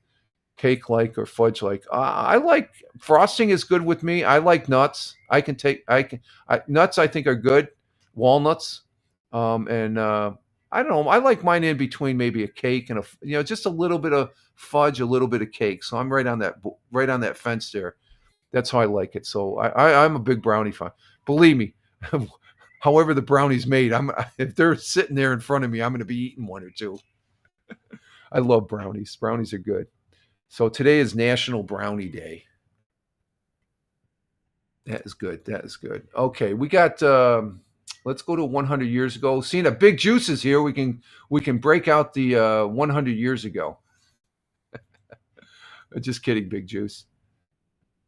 cake like or fudge like. I like frosting is good with me. I like nuts. Nuts I think are good. Walnuts, and I don't know. I like mine in between maybe a cake and just a little bit of fudge, a little bit of cake. So I'm right on that fence there. That's how I like it. So I'm a big brownie fan. Believe me. However the brownie's made, if they're sitting there in front of me, I'm going to be eating one or two. I love brownies. Brownies are good. So today is National Brownie Day. That is good. That is good. Okay, we got. Let's go to 100 years ago. Seeing a Big Juice is here, we can break out the 100 years ago. Just kidding, Big Juice.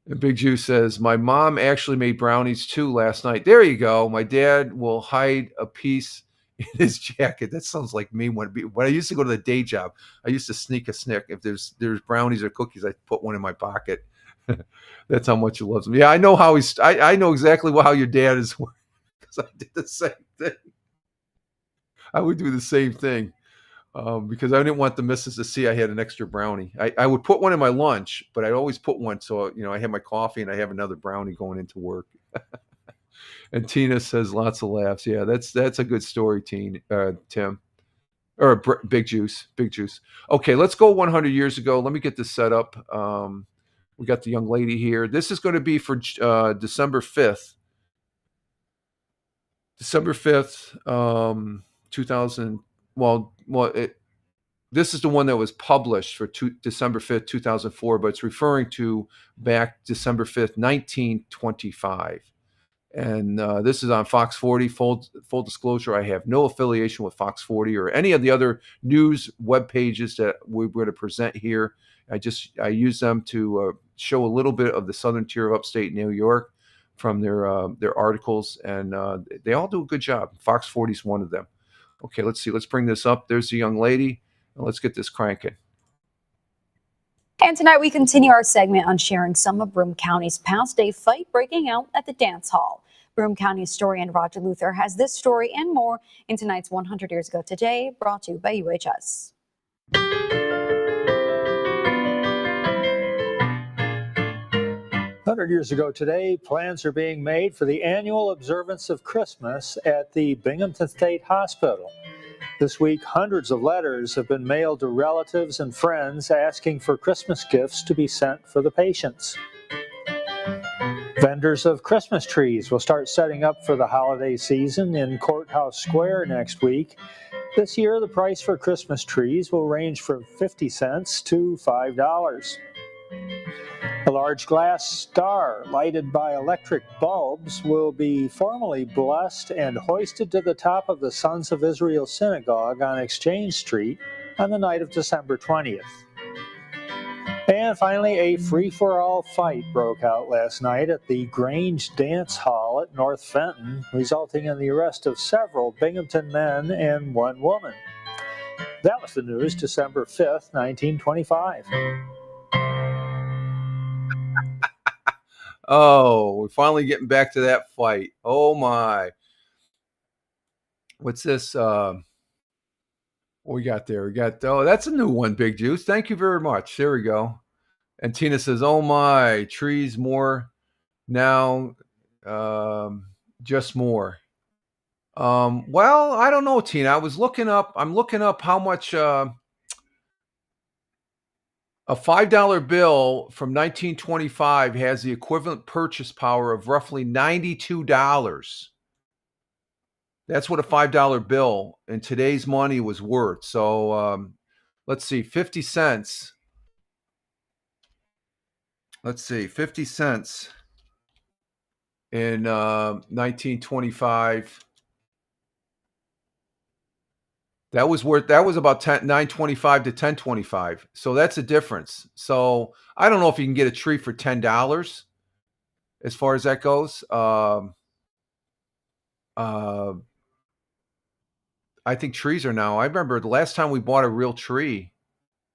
And Big Juice says, my mom actually made brownies too last night. There you go. My dad will hide a piece in his jacket. That sounds like me when I used to go to the day job. I used to sneak a snick. If there's brownies or cookies, I put one in my pocket. That's how much he loves them. Yeah, I know how I know exactly how your dad is, because I did the same thing. I would do the same thing. Because I didn't want the missus to see I had an extra brownie. I would put one in my lunch, but I'd always put one so I have my coffee and I have another brownie going into work. And Tina says lots of laughs. Yeah, that's a good story, Tim, or Big Juice. Okay, let's go 100 years ago. Let me get this set up. We got the young lady here. This is going to be for December 5th. December 5th, 2000. This is the one that was published for December 5th, 2004, but it's referring to back December 5th, 1925. And this is on Fox 40. Full disclosure, I have no affiliation with Fox 40 or any of the other news web pages that we're going to present here. I use them to show a little bit of the southern tier of upstate New York from their articles, and they all do a good job. Fox 40 is one of them. Okay, let's see. Let's bring this up. There's the young lady. Let's get this cranking. And tonight we continue our segment on sharing some of Broome County's past day fight breaking out at the dance hall. Broome County historian Roger Luther has this story and more in tonight's 100 Years Ago Today, brought to you by UHS. 100 years ago today, plans are being made for the annual observance of Christmas at the Binghamton State Hospital. This week, hundreds of letters have been mailed to relatives and friends asking for Christmas gifts to be sent for the patients. Vendors of Christmas trees will start setting up for the holiday season in Courthouse Square next week. This year, the price for Christmas trees will range from 50 cents to $5. A large glass star lighted by electric bulbs will be formally blessed and hoisted to the top of the Sons of Israel Synagogue on Exchange Street on the night of December 20th. And finally, a free-for-all fight broke out last night at the Grange Dance Hall at North Fenton, resulting in the arrest of several Binghamton men and one woman. That was the news December 5th, 1925. Oh, we're finally getting back to that fight. Oh my. What's this? What we got there? We got, oh, that's a new one, Big Juice. Thank you very much. There we go. And Tina says, oh my, trees more now, just more. Well, I don't know, Tina. I'm looking up how much a $5 bill from 1925 has the equivalent purchase power of roughly $92. That's what a $5 bill in today's money was worth. So let's see, 50 cents. Let's see, 50 cents in 1925. That was about $9.25 to $10.25. So that's a difference. So I don't know if you can get a tree for $10 as far as that goes. I think trees are now. I remember the last time we bought a real tree,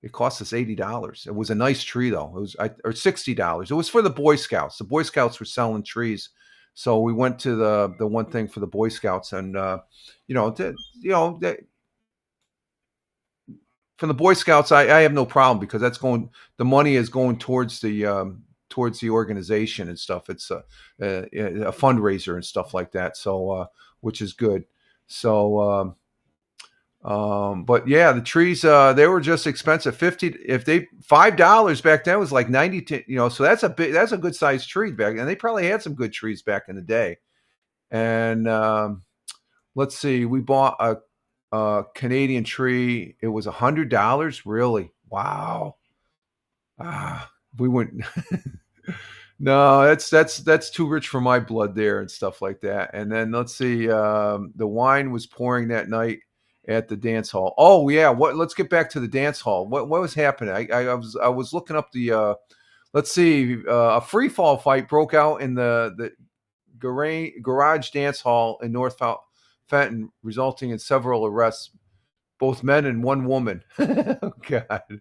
it cost us $80. It was a nice tree though. It was or $60. It was for the Boy Scouts. The Boy Scouts were selling trees, so we went to the one thing for the Boy Scouts, and from the Boy Scouts, I have no problem because the money is going towards the organization and stuff. It's a fundraiser and stuff like that. So, which is good. So, but yeah, the trees, they were just expensive. $5 back then was like 90, so that's a good sized tree back. And they probably had some good trees back in the day. And, let's see, we bought a Canadian tree. It was $100. Really? Wow. We went, no, that's too rich for my blood there and stuff like that. And then let's see, the wine was pouring that night at the dance hall. Oh yeah. Let's get back to the dance hall. What was happening? I was looking up the, let's see, a free fall fight broke out in the garage dance hall in North Fenton, resulting in several arrests, both men and one woman. Oh, God.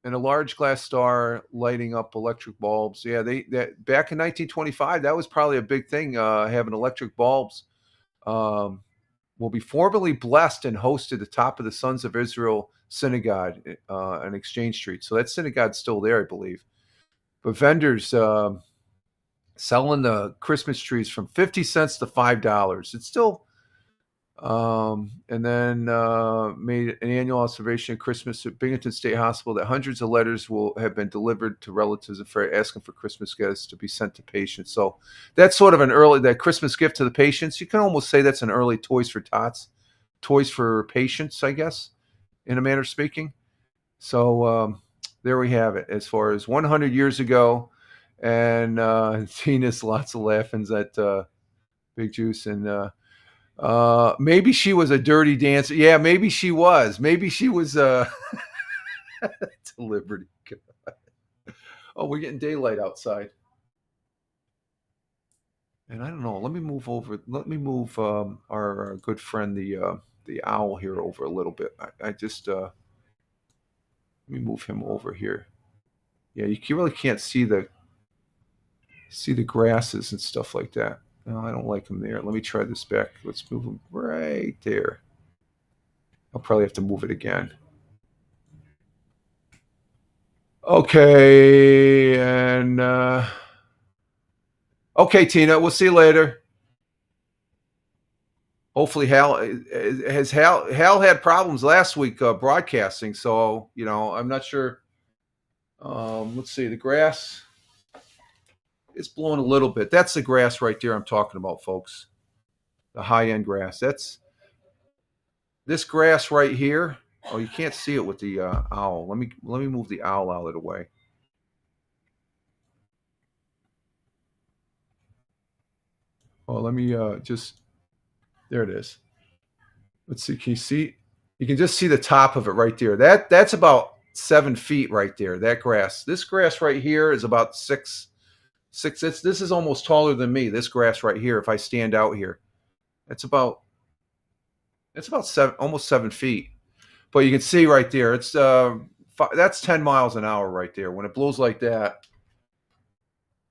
And a large glass star lighting up electric bulbs. Yeah, that back in 1925, that was probably a big thing. Having electric bulbs. Will be formally blessed and hosted at the top of the Sons of Israel Synagogue on Exchange Street. So that synagogue's still there, I believe. But vendors selling the Christmas trees from 50 cents to $5. It's still, and then made an annual observation of Christmas at Binghamton State Hospital that hundreds of letters will have been delivered to relatives asking for Christmas gifts to be sent to patients. So that's sort of that Christmas gift to the patients. You can almost say that's an early Toys for Tots, Toys for Patients, I guess, in a manner of speaking. So there we have it as far as 100 years ago. And Tina's lots of laughings at Big Juice and maybe she was a dirty dancer. Yeah, maybe she was. Maybe she was to Liberty. Oh, we're getting daylight outside. And I don't know. Let me move over. Let me move our good friend the owl here over a little bit. I just Let me move him over here. Yeah, you really can't see the grasses and stuff like that. No, I don't like him there. Let me try this back. Let's move him right there. I'll probably have to move it again. Okay, and okay, Tina, we'll see you later. Hopefully, Hal had problems last week broadcasting, so I'm not sure. Let's see, the grass is blowing a little bit. That's the grass right there I'm talking about, folks. The high-end grass. That's this grass right here. Oh, you can't see it with the owl. Let me move the owl out of the way. Oh, let me just. There it is. Let's see. Can you see? You can just see the top of it right there. That's about 7 feet right there. That grass. This grass right here is about six. This is almost taller than me. This grass right here. If I stand out here, it's about 7, almost 7 feet. But you can see right there. It's that's 10 miles an hour right there. When it blows like that,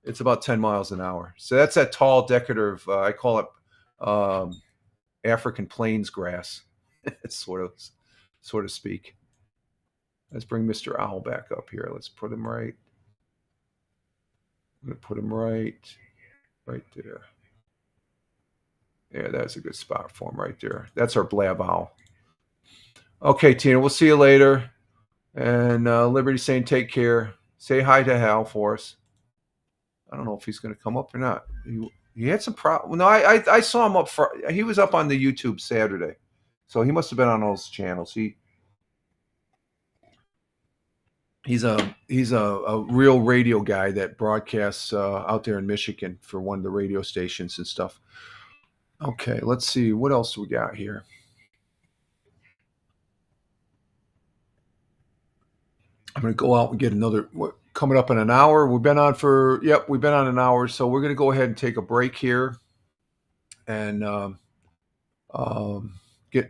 it's about 10 miles an hour. So that's that tall decorative. I call it African plains grass. It's sort of speak. Let's bring Mr. Owl back up here. Let's put him right. I'm going to put him right there. Yeah, that's a good spot for him right there. That's our blab owl. Okay, Tina, we'll see you later. And Liberty saying take care. Say hi to Hal for us. I don't know if he's going to come up or not. He had some problem. No, I saw him up for. He was up on the YouTube Saturday, so he must have been on those channels. He's a real radio guy that broadcasts out there in Michigan for one of the radio stations and stuff. Okay, let's see what else we got here. I'm going to go out and get another. Coming up in an hour. We've been on an hour. So we're going to go ahead and take a break here and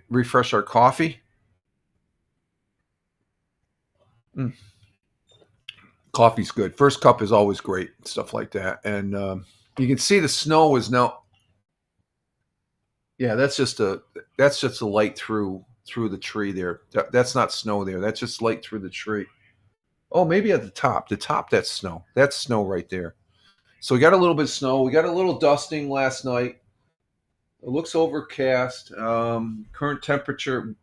refresh our coffee. Coffee's good. First cup is always great, stuff like that. And you can see the snow is now. Yeah, that's just a light through the tree there. That's not snow there. That's just light through the tree. Oh, maybe at the top. The top, that's snow. That's snow right there. So we got a little bit of snow. We got a little dusting last night. It looks overcast. Current temperature.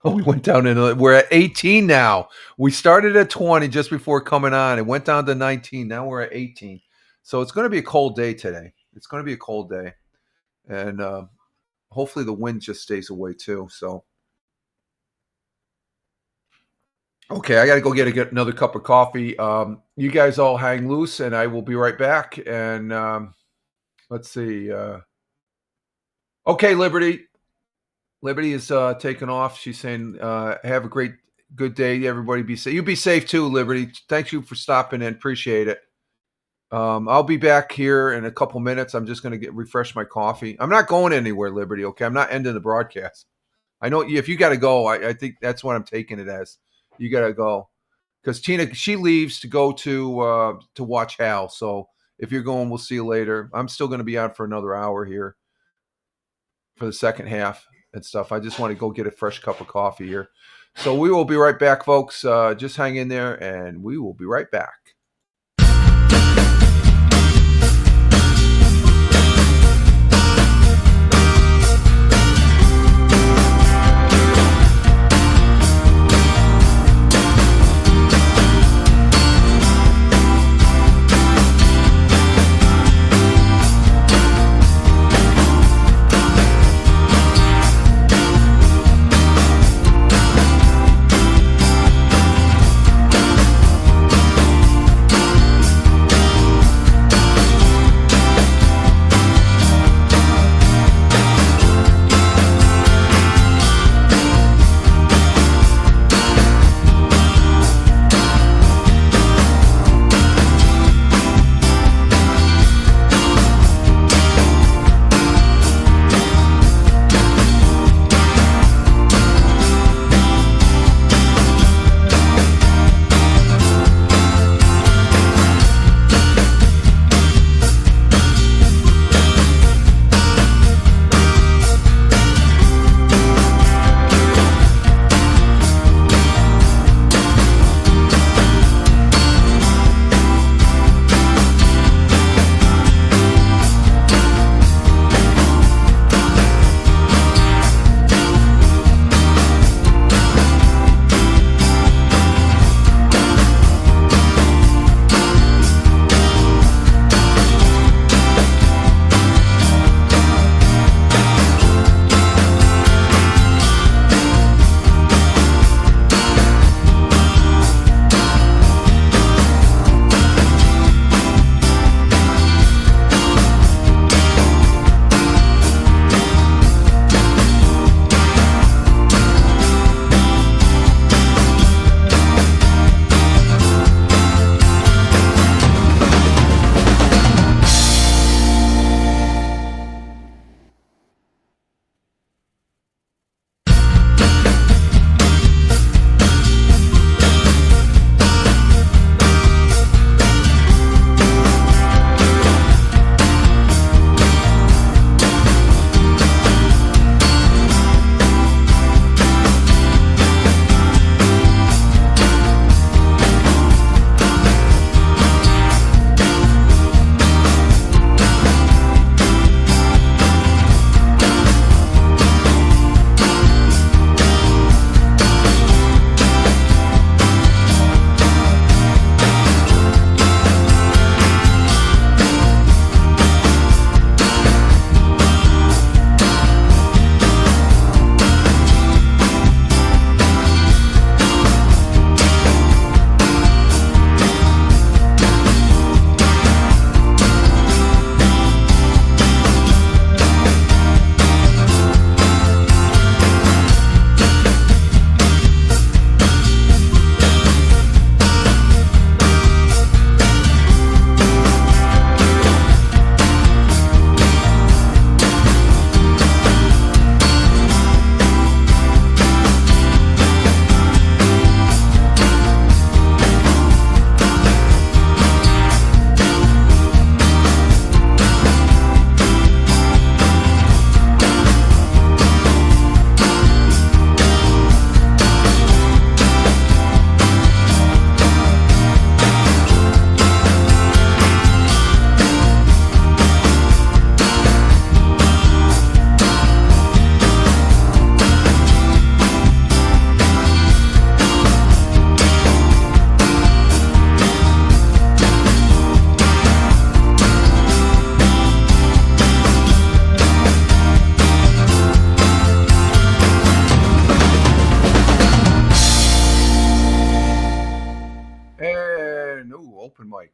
Oh, we went down we're at 18 now. We started at 20 just before coming on. It went down to 19. Now we're at 18. So it's going to be a cold day today. It's going to be a cold day. And hopefully the wind just stays away too. So. Okay, I got to go get another cup of coffee. You guys all hang loose, and I will be right back. And let's see. Okay, Liberty. Liberty is taking off. She's saying, have a good day. Everybody be safe. You be safe too, Liberty. Thank you for stopping in. Appreciate it. I'll be back here in a couple minutes. I'm just going to refresh my coffee. I'm not going anywhere, Liberty, okay? I'm not ending the broadcast. I know if you got to go, I think that's what I'm taking it as. You got to go. Because Tina, she leaves to go to watch Hal. So if you're going, we'll see you later. I'm still going to be on for another hour here for the second half and stuff. I just want to go get a fresh cup of coffee here. So we will be right back, folks. Just hang in there, and we will be right back.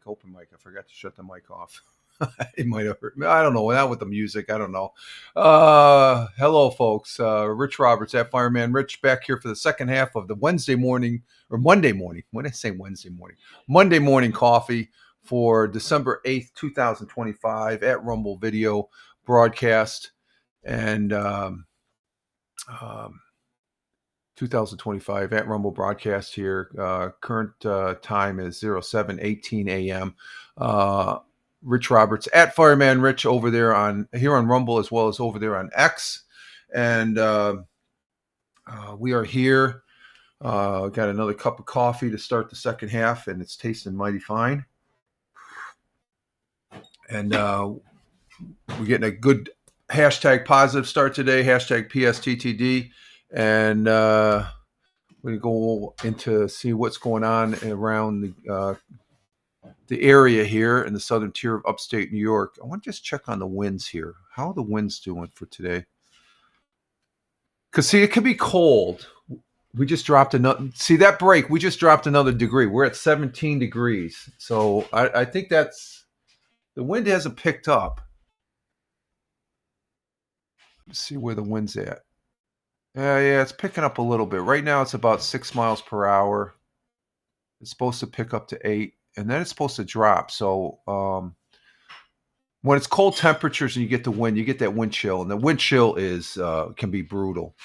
Open mic. I forgot to shut the mic off. It might have hurt me. I don't know. Not with the music. I don't know. Hello, folks. Rich Roberts at Fireman Rich back here for the second half of the Wednesday morning or Monday morning. When I say Wednesday morning, Monday morning coffee for December 8th, 2025 at Rumble Video broadcast. And 2025 at Rumble broadcast here. Current time is 07:18 a.m. Rich Roberts at Fireman Rich over there on Rumble as well as over there on X. And we are here. Got another cup of coffee to start the second half, and it's tasting mighty fine. And we're getting a good hashtag positive start today, hashtag PSTTD. And we're going to go into see what's going on around the area here in the southern tier of upstate New York. I want to just check on the winds here. How are the winds doing for today? Because, see, it could be cold. We just dropped another. See, that break, we just dropped another degree. We're at 17 degrees. So I think that's the wind hasn't picked up. Let's see where the wind's at. Yeah, it's picking up a little bit. Right now, it's about 6 miles per hour. It's supposed to pick up to 8, and then it's supposed to drop. So when it's cold temperatures and you get the wind, you get that wind chill, and the wind chill is can be brutal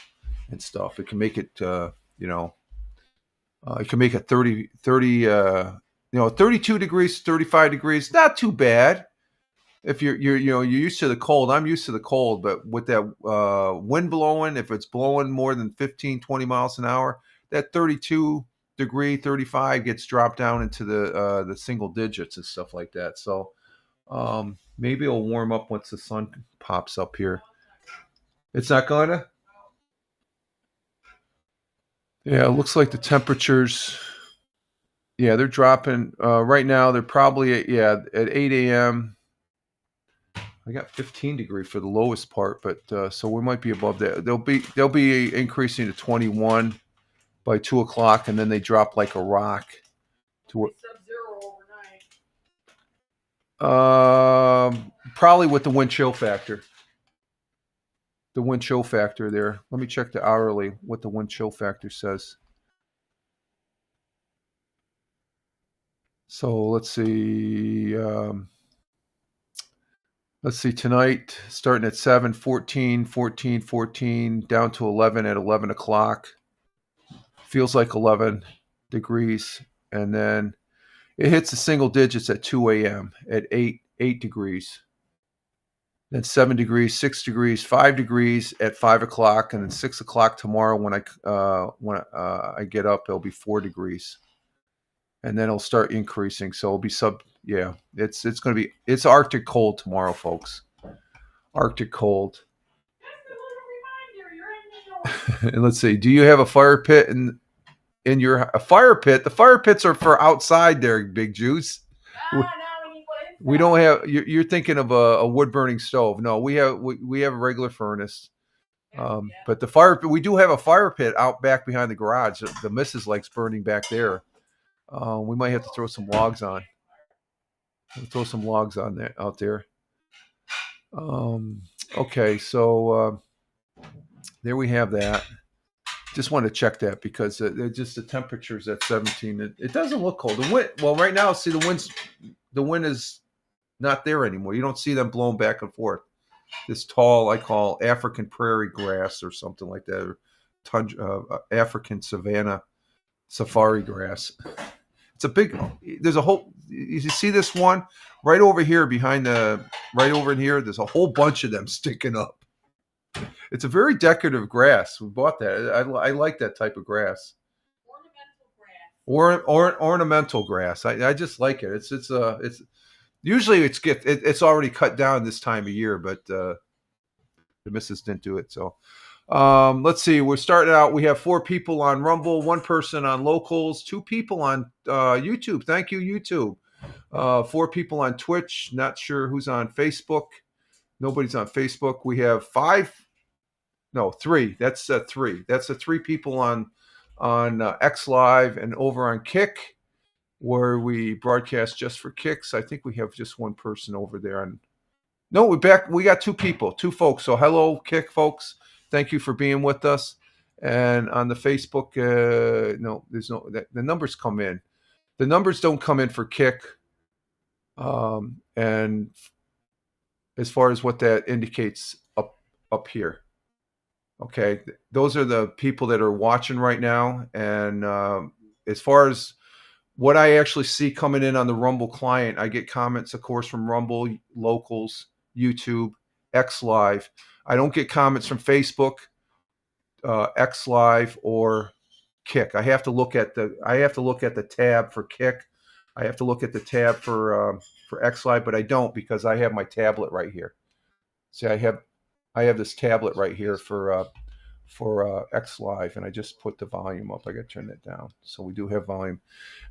and stuff. It can make it, it can make it 32 degrees, 35 degrees. Not too bad. If you're used to the cold. I'm used to the cold, but with that wind blowing, if it's blowing more than 15, 20 miles an hour, that 32 degree, 35 gets dropped down into the single digits and stuff like that. So maybe it'll warm up once the sun pops up here. It's not gonna? Yeah, it looks like the temperatures, yeah, they're dropping. Right now, they're probably at 8 a.m., I got 15 degree for the lowest part, but so we might be above that. They'll be increasing to 21 by 2 o'clock, and then they drop like a rock to Sub-zero overnight. probably with the wind chill factor. The wind chill factor there. Let me check the hourly what the wind chill factor says. So let's see. Let's see, tonight, starting at 7, 14, 14, 14, down to 11 at 11 o'clock. Feels like 11 degrees. And then it hits the single digits at 2 a.m. at 8 degrees. Then 7 degrees, 6 degrees, 5 degrees at 5 o'clock. And then 6 o'clock tomorrow when I get up, it'll be 4 degrees. And then it'll start increasing. So it'll be it's going to be, it's Arctic cold tomorrow, folks. Arctic cold. And let's see, do you have a fire pit in a fire pit? The fire pits are for outside there, Big Juice. We don't have, you're thinking of a wood burning stove. No, we have a regular furnace. But the fire pit, we do have a fire pit out back behind the garage. The missus likes burning back there. We might have to throw some logs on. Throw some logs on there out there. Okay, so there we have that. Just want to check that because just the temperature's at 17. It doesn't look cold. The wind, well, right now, see the wind is not there anymore. You don't see them blowing back and forth. This tall, I call African prairie grass or something like that, or African savanna safari grass. It's a big, there's a whole, you see this one right over here right over in here, there's a whole bunch of them sticking up. It's a very decorative grass. We bought that. I like that type of grass. Ornamental grass. I just like it. It's usually it's already cut down this time of year, but the missus didn't do it. So let's see. We're starting out. We have 4 people on Rumble, 1 person on Locals, 2 people on YouTube. Thank you, YouTube. 4 people on Twitch. Not sure who's on Facebook. Nobody's on Facebook. We have 3. That's 3. That's the 3 people on X Live and over on Kick. where we broadcast just for kicks. I think we have just one person over there. No, we're back. We got two folks. So hello, Kick folks. Thank you for being with us. And on the Facebook, no, there's no. The numbers come in. The numbers don't come in for Kick. And as far as what that indicates up here. Okay, those are the people that are watching right now. And as far as what I actually see coming in on the Rumble client, I get comments, of course, from Rumble, Locals, YouTube, X Live. I don't get comments from Facebook, X Live, or Kick. I have to look at the tab for Kick. I have to look at the tab for X Live, but I don't because I have my tablet right here. See, I have this tablet right here for X Live, and I just put the volume up. I got to turn that down, so we do have volume.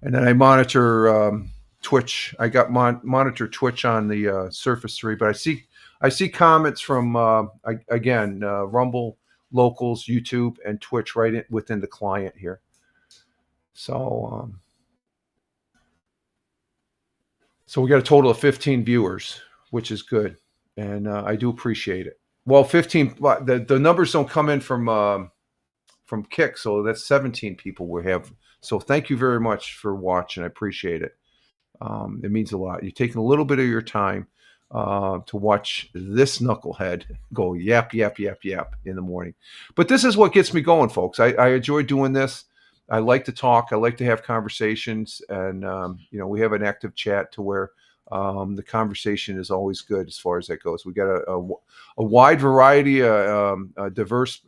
And then I monitor Twitch. I got monitor Twitch on the Surface 3, but I see comments from Rumble, Locals, YouTube, and Twitch within the client here. So so we got a total of 15 viewers, which is good, and I do appreciate it. Well, 15. The numbers don't come in from Kick, so that's 17 people we have. So thank you very much for watching. I appreciate it. It means a lot. You're taking a little bit of your time to watch this knucklehead go yap, yap, yap, yap in the morning. But this is what gets me going, folks. I enjoy doing this. I like to talk. I like to have conversations, and we have an active chat to where the conversation is always good as far as that goes. We got a wide variety, a diverse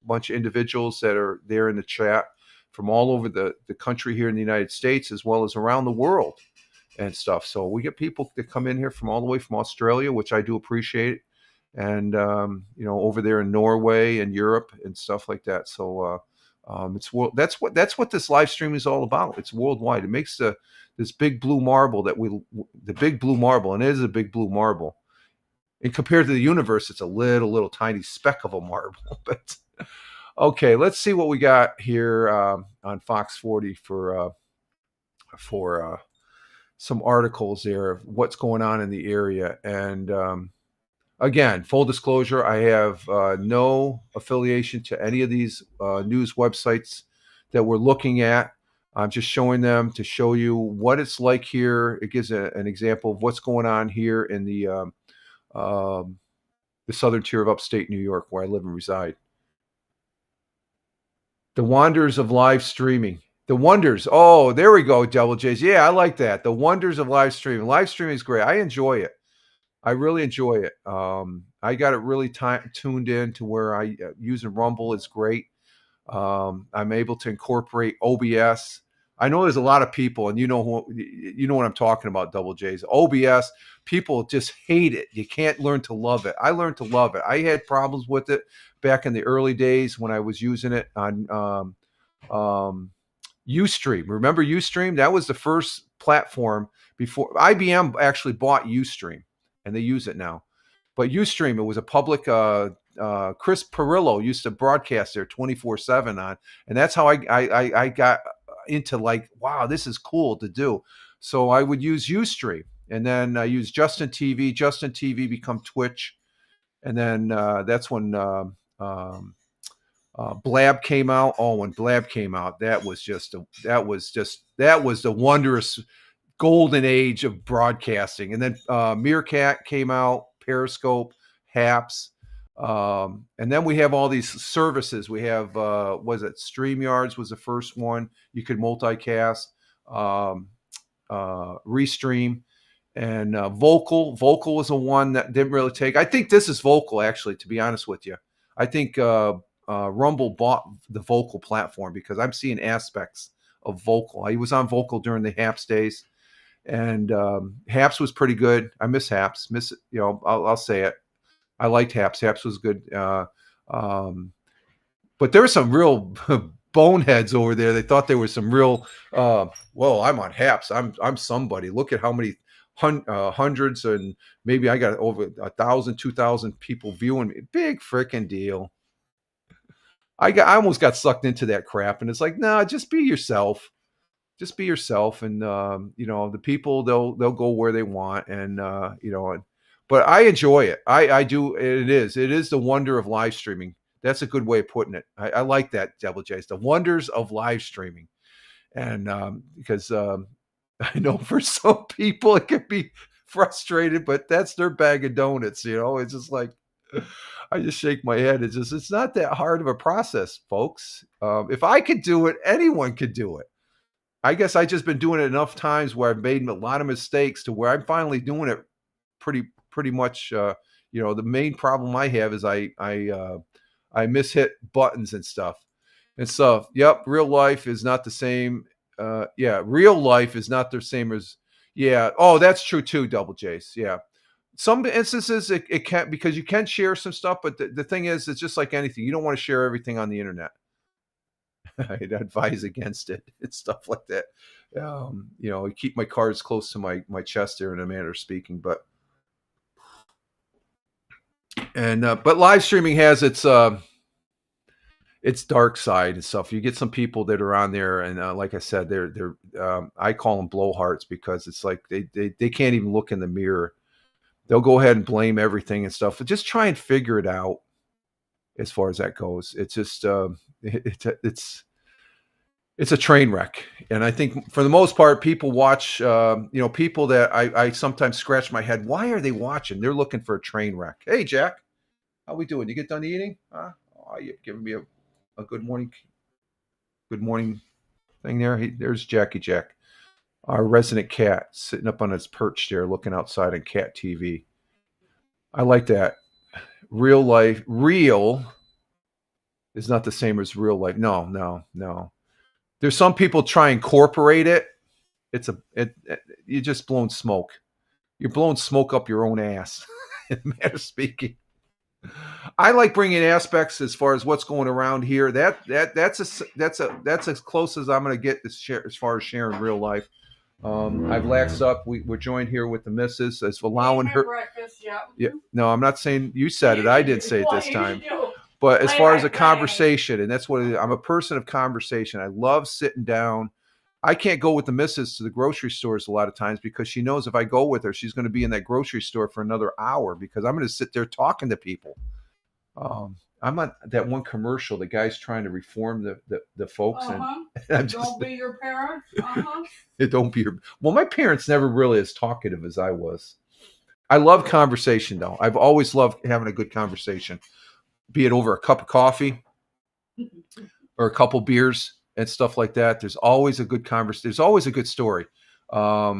bunch of individuals that are there in the chat from all over the country here in the United States, as well as around the world and stuff. So we get people that come in here from all the way from Australia, which I do appreciate, and over there in Norway and Europe and stuff like that. So that's what this live stream is all about. It's worldwide. It makes this big blue marble the big blue marble, and it is a big blue marble. And compared to the universe, it's a little tiny speck of a marble. But okay, let's see what we got here on Fox 40 for some articles there of what's going on in the area. And again, full disclosure, I have no affiliation to any of these news websites that we're looking at. I'm just showing them to show you what it's like here. It gives an example of what's going on here in the southern tier of upstate New York, where I live and reside. The wonders of live streaming. The wonders. Oh, there we go, Double J's. Yeah, I like that. The wonders of live streaming. Live streaming is great. I enjoy it. I really enjoy it. I got it really tuned in to where using Rumble is great. I'm able to incorporate OBS. I know there's a lot of people, and you know what I'm talking about, Double J's. OBS, people just hate it. You can't learn to love it. I learned to love it. I had problems with it back in the early days when I was using it on Ustream. Remember Ustream? That was the first platform before IBM actually bought Ustream, and they use it now. But Ustream, it was a public. Chris Pirillo used to broadcast there 24/7 on, and that's how I got into, like, wow, this is cool to do. So I would use Ustream, and then I use Justin TV. Justin TV become Twitch, and then that's when Blab came out. Oh, when Blab came out, that was the wondrous golden age of broadcasting. And then Meerkat came out, Periscope, Haps. And then we have all these services. We have, StreamYards was the first one. You could multicast, Restream, and Vocal. Vocal was the one that didn't really take. I think this is Vocal, actually, to be honest with you. I think Rumble bought the Vocal platform because I'm seeing aspects of Vocal. I was on Vocal during the Haps days, and Haps was pretty good. I miss Haps. I'll say it. I liked Haps. Haps was good. But there were some real boneheads over there. They thought there was some real, well, I'm on Haps. I'm somebody. Look at how many hundreds, and maybe I got over 1,000, 2,000 people viewing me. Big freaking deal. I almost got sucked into that crap. And it's like, nah, just be yourself. just be yourself, and the people they'll go where they want, and but I enjoy it. I do. It is the wonder of live streaming. That's a good way of putting it. I like that, Devil Jays. The wonders of live streaming, and because I know for some people it can be frustrated, but that's their bag of donuts. It's just like I just shake my head. It's not that hard of a process, folks. If I could do it, anyone could do it. I guess I just been doing it enough times where I've made a lot of mistakes to where I'm finally doing it pretty much. The main problem I have is I mishit buttons and stuff. And so, yep, real life is not the same. Real life is not the same as Oh, that's true too, Double J's. Yeah. Some instances it can't, because you can share some stuff, but the thing is, it's just like anything. You don't want to share everything on the internet. I'd advise against it. It's stuff like that. I keep my cards close to my chest there in a manner of speaking, but live streaming has its dark side and stuff. You get some people that are on there, and like I said, they're I call them blowhards, because it's like they can't even look in the mirror. They'll go ahead and blame everything and stuff. But just try and figure it out as far as that goes. It's just it's a train wreck. And I think for the most part, people watch, people that I sometimes scratch my head. Why are they watching? They're looking for a train wreck. Hey, Jack, how we doing? You get done eating? Oh, you're giving me a good morning thing there. There's Jackie Jack, our resident cat, sitting up on his perch there, looking outside on Cat TV. I like that. Real is not the same as real life. No. There's some people try and incorporate it. You're just blowing smoke. You're blowing smoke up your own ass, in a manner of speaking. I like bringing aspects as far as what's going around here. That's as close as I'm going to get as far as sharing real life. I've laxed up. We're joined here with the missus, as allowing her breakfast. Yep. Yeah, no, I'm not saying you said it. I didn't say it this time. But as far as a conversation, and that's what it is, I'm a person of conversation. I love sitting down. I can't go with the missus to the grocery stores a lot of times, because she knows if I go with her, she's going to be in that grocery store for another hour, because I'm going to sit there talking to people. I'm on that one commercial. The guy's trying to reform the folks, and I'm just, don't be your parents. Don't be your. Well, my parents never really as talkative as I was. I love conversation, though. I've always loved having a good conversation, be it over a cup of coffee or a couple beers and stuff like that. There's always a good conversation. There's always a good story. I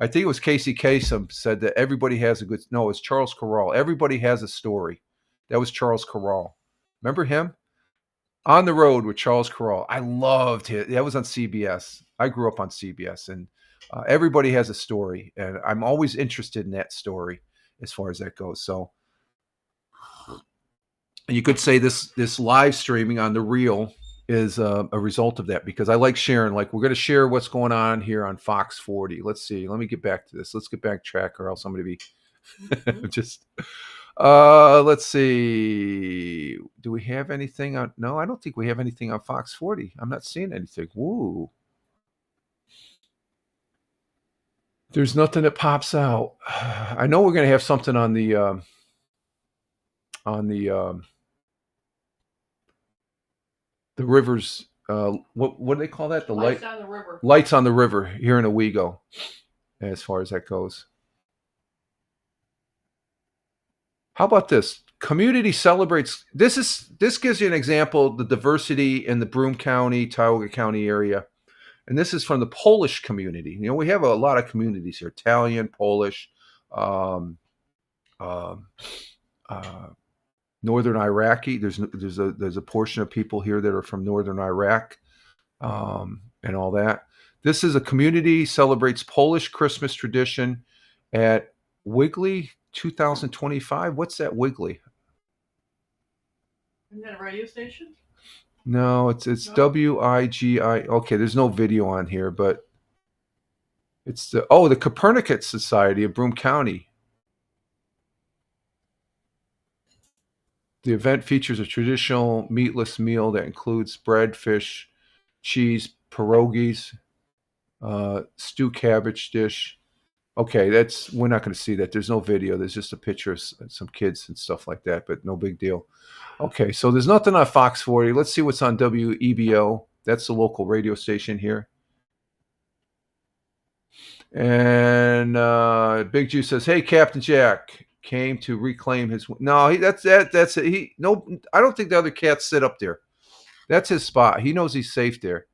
think it was Casey Kasem said that everybody has a good. No, it's Charles Corral. Everybody has a story. That was Charles Corral. Remember him? On the Road with Charles Corral. I loved it. That was on CBS. I grew up on CBS, and everybody has a story, and I'm always interested in that story as far as that goes. So you could say this live streaming on the Reel is a result of that, because I like sharing. Like, we're going to share what's going on here on Fox 40. Let's see. Let me get back to this. Let's get back track, or else I'm going to be just. Let's see. Do we have anything on? No, I don't think we have anything on Fox 40. I'm not seeing anything. Woo. There's nothing that pops out. I know we're going to have something on the rivers. What do they call that? The Lights on the river. Lights on the river here in Owego, as far as that goes. How about this? Community celebrates. This gives you an example of the diversity in the Broome County, Tioga County area. And this is from the Polish community. You know, we have a lot of communities here: Italian, Polish, Northern Iraqi. There's a portion of people here that are from Northern Iraq, and all that. This is a community celebrates Polish Christmas tradition at Wiggly 2025. What's that Wiggly? Isn't that a radio station? No, it's No? WIGI. Okay, there's no video on here, but it's the Copernicus Society of Broome County. The event features a traditional meatless meal that includes bread, fish, cheese, pierogies. stew cabbage dish. Okay, we're not going to see that. There's no video. There's just a picture of some kids and stuff like that, but no big deal. Okay, so there's nothing on Fox 40. Let's see what's on WEBO. That's the local radio station here. And Big Jew says, "Hey, Captain Jack came to reclaim his." No, that's it. No, I don't think the other cats sit up there. That's his spot. He knows he's safe there.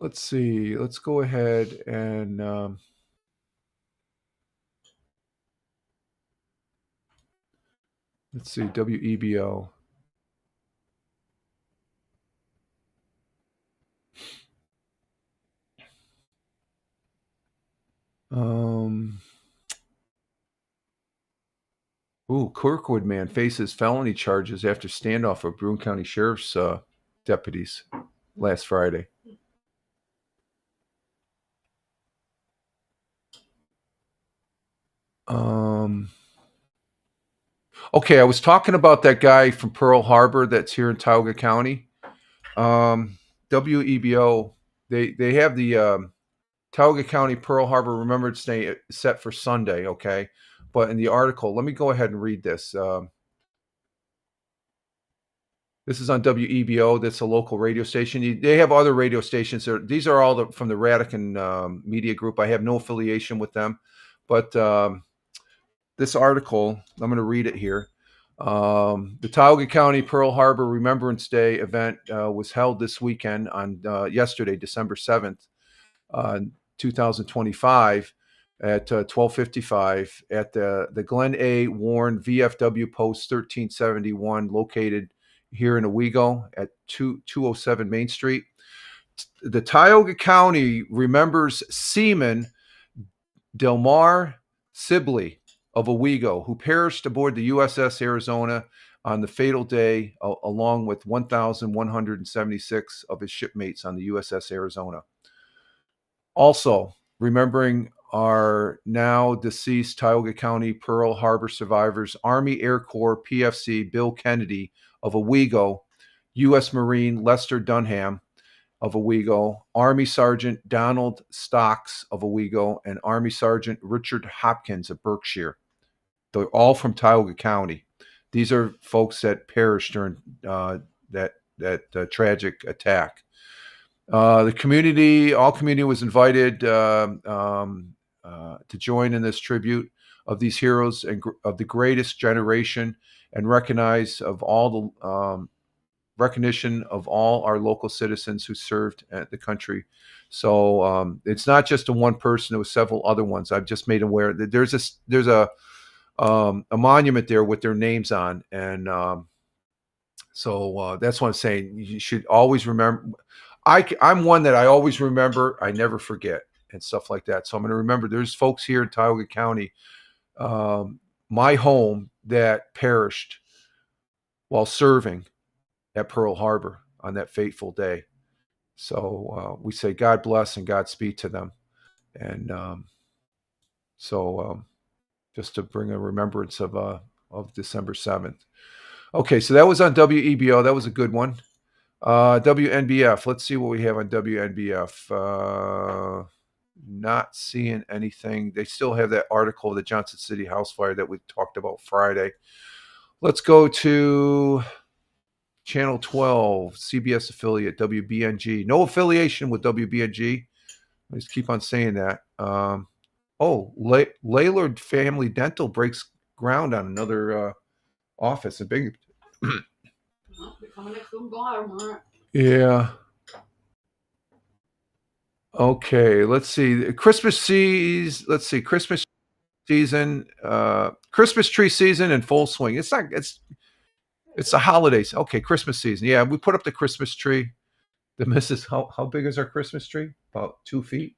Let's see. Let's go ahead and let's see WEBO. Kirkwood man faces felony charges after standoff with Broome County Sheriff's deputies last Friday. Okay, I was talking about that guy from Pearl Harbor that's here in Tioga County. WEBO, they have the Tioga County Pearl Harbor Remembrance Day set for Sunday, okay? But in the article, let me go ahead and read this. This is on WEBO. That's a local radio station. They have other radio stations. These are all from the Radican Media Group. I have no affiliation with them. But this article, I'm going to read it here. The Tioga County Pearl Harbor Remembrance Day event was held this weekend on yesterday, December 7th, 2025 at 12:55 at the Glen A. Warren VFW Post 1371 located here in Owego at 207 Main Street. The Tioga County remembers Seaman Delmar Sibley of Owego, who perished aboard the USS Arizona on the fatal day, along with 1,176 of his shipmates on the USS Arizona. Also, remembering our now deceased Tioga County Pearl Harbor survivors, Army Air Corps PFC Bill Kennedy of Owego, U.S. Marine Lester Dunham of Owego, Army Sergeant Donald Stocks of Owego, and Army Sergeant Richard Hopkins of Berkshire. They're all from Tioga County. These are folks that perished during that tragic attack. All community was invited to join in this tribute of these heroes and of the greatest generation, and recognize of all the recognition of all our local citizens who served at the country. So it's not just a one person; there was several other ones. I've just made aware that there's a monument there with their names on, and so that's what I'm saying. You should always remember. I'm one that I always remember. I never forget and stuff like that. So I'm going to remember there's folks here in Tioga County, my home, that perished while serving at Pearl Harbor on that fateful day. So we say God bless and Godspeed to them. And just to bring a remembrance of December 7th. Okay, so that was on WEBO. That was a good one. WNBF. Let's see what we have on WNBF. Not seeing anything. They still have that article of the Johnson City house fire that we talked about Friday. Let's go to Channel 12, CBS affiliate, WBNG. No affiliation with WBNG. I just keep on saying that. Laylord Family Dental breaks ground on another office in Binghamton. Yeah. Okay, let's see. Christmas tree season in full swing. It's the holidays. Okay, Christmas season. Yeah, we put up the Christmas tree. The missus, how big is our Christmas tree? About 2 feet?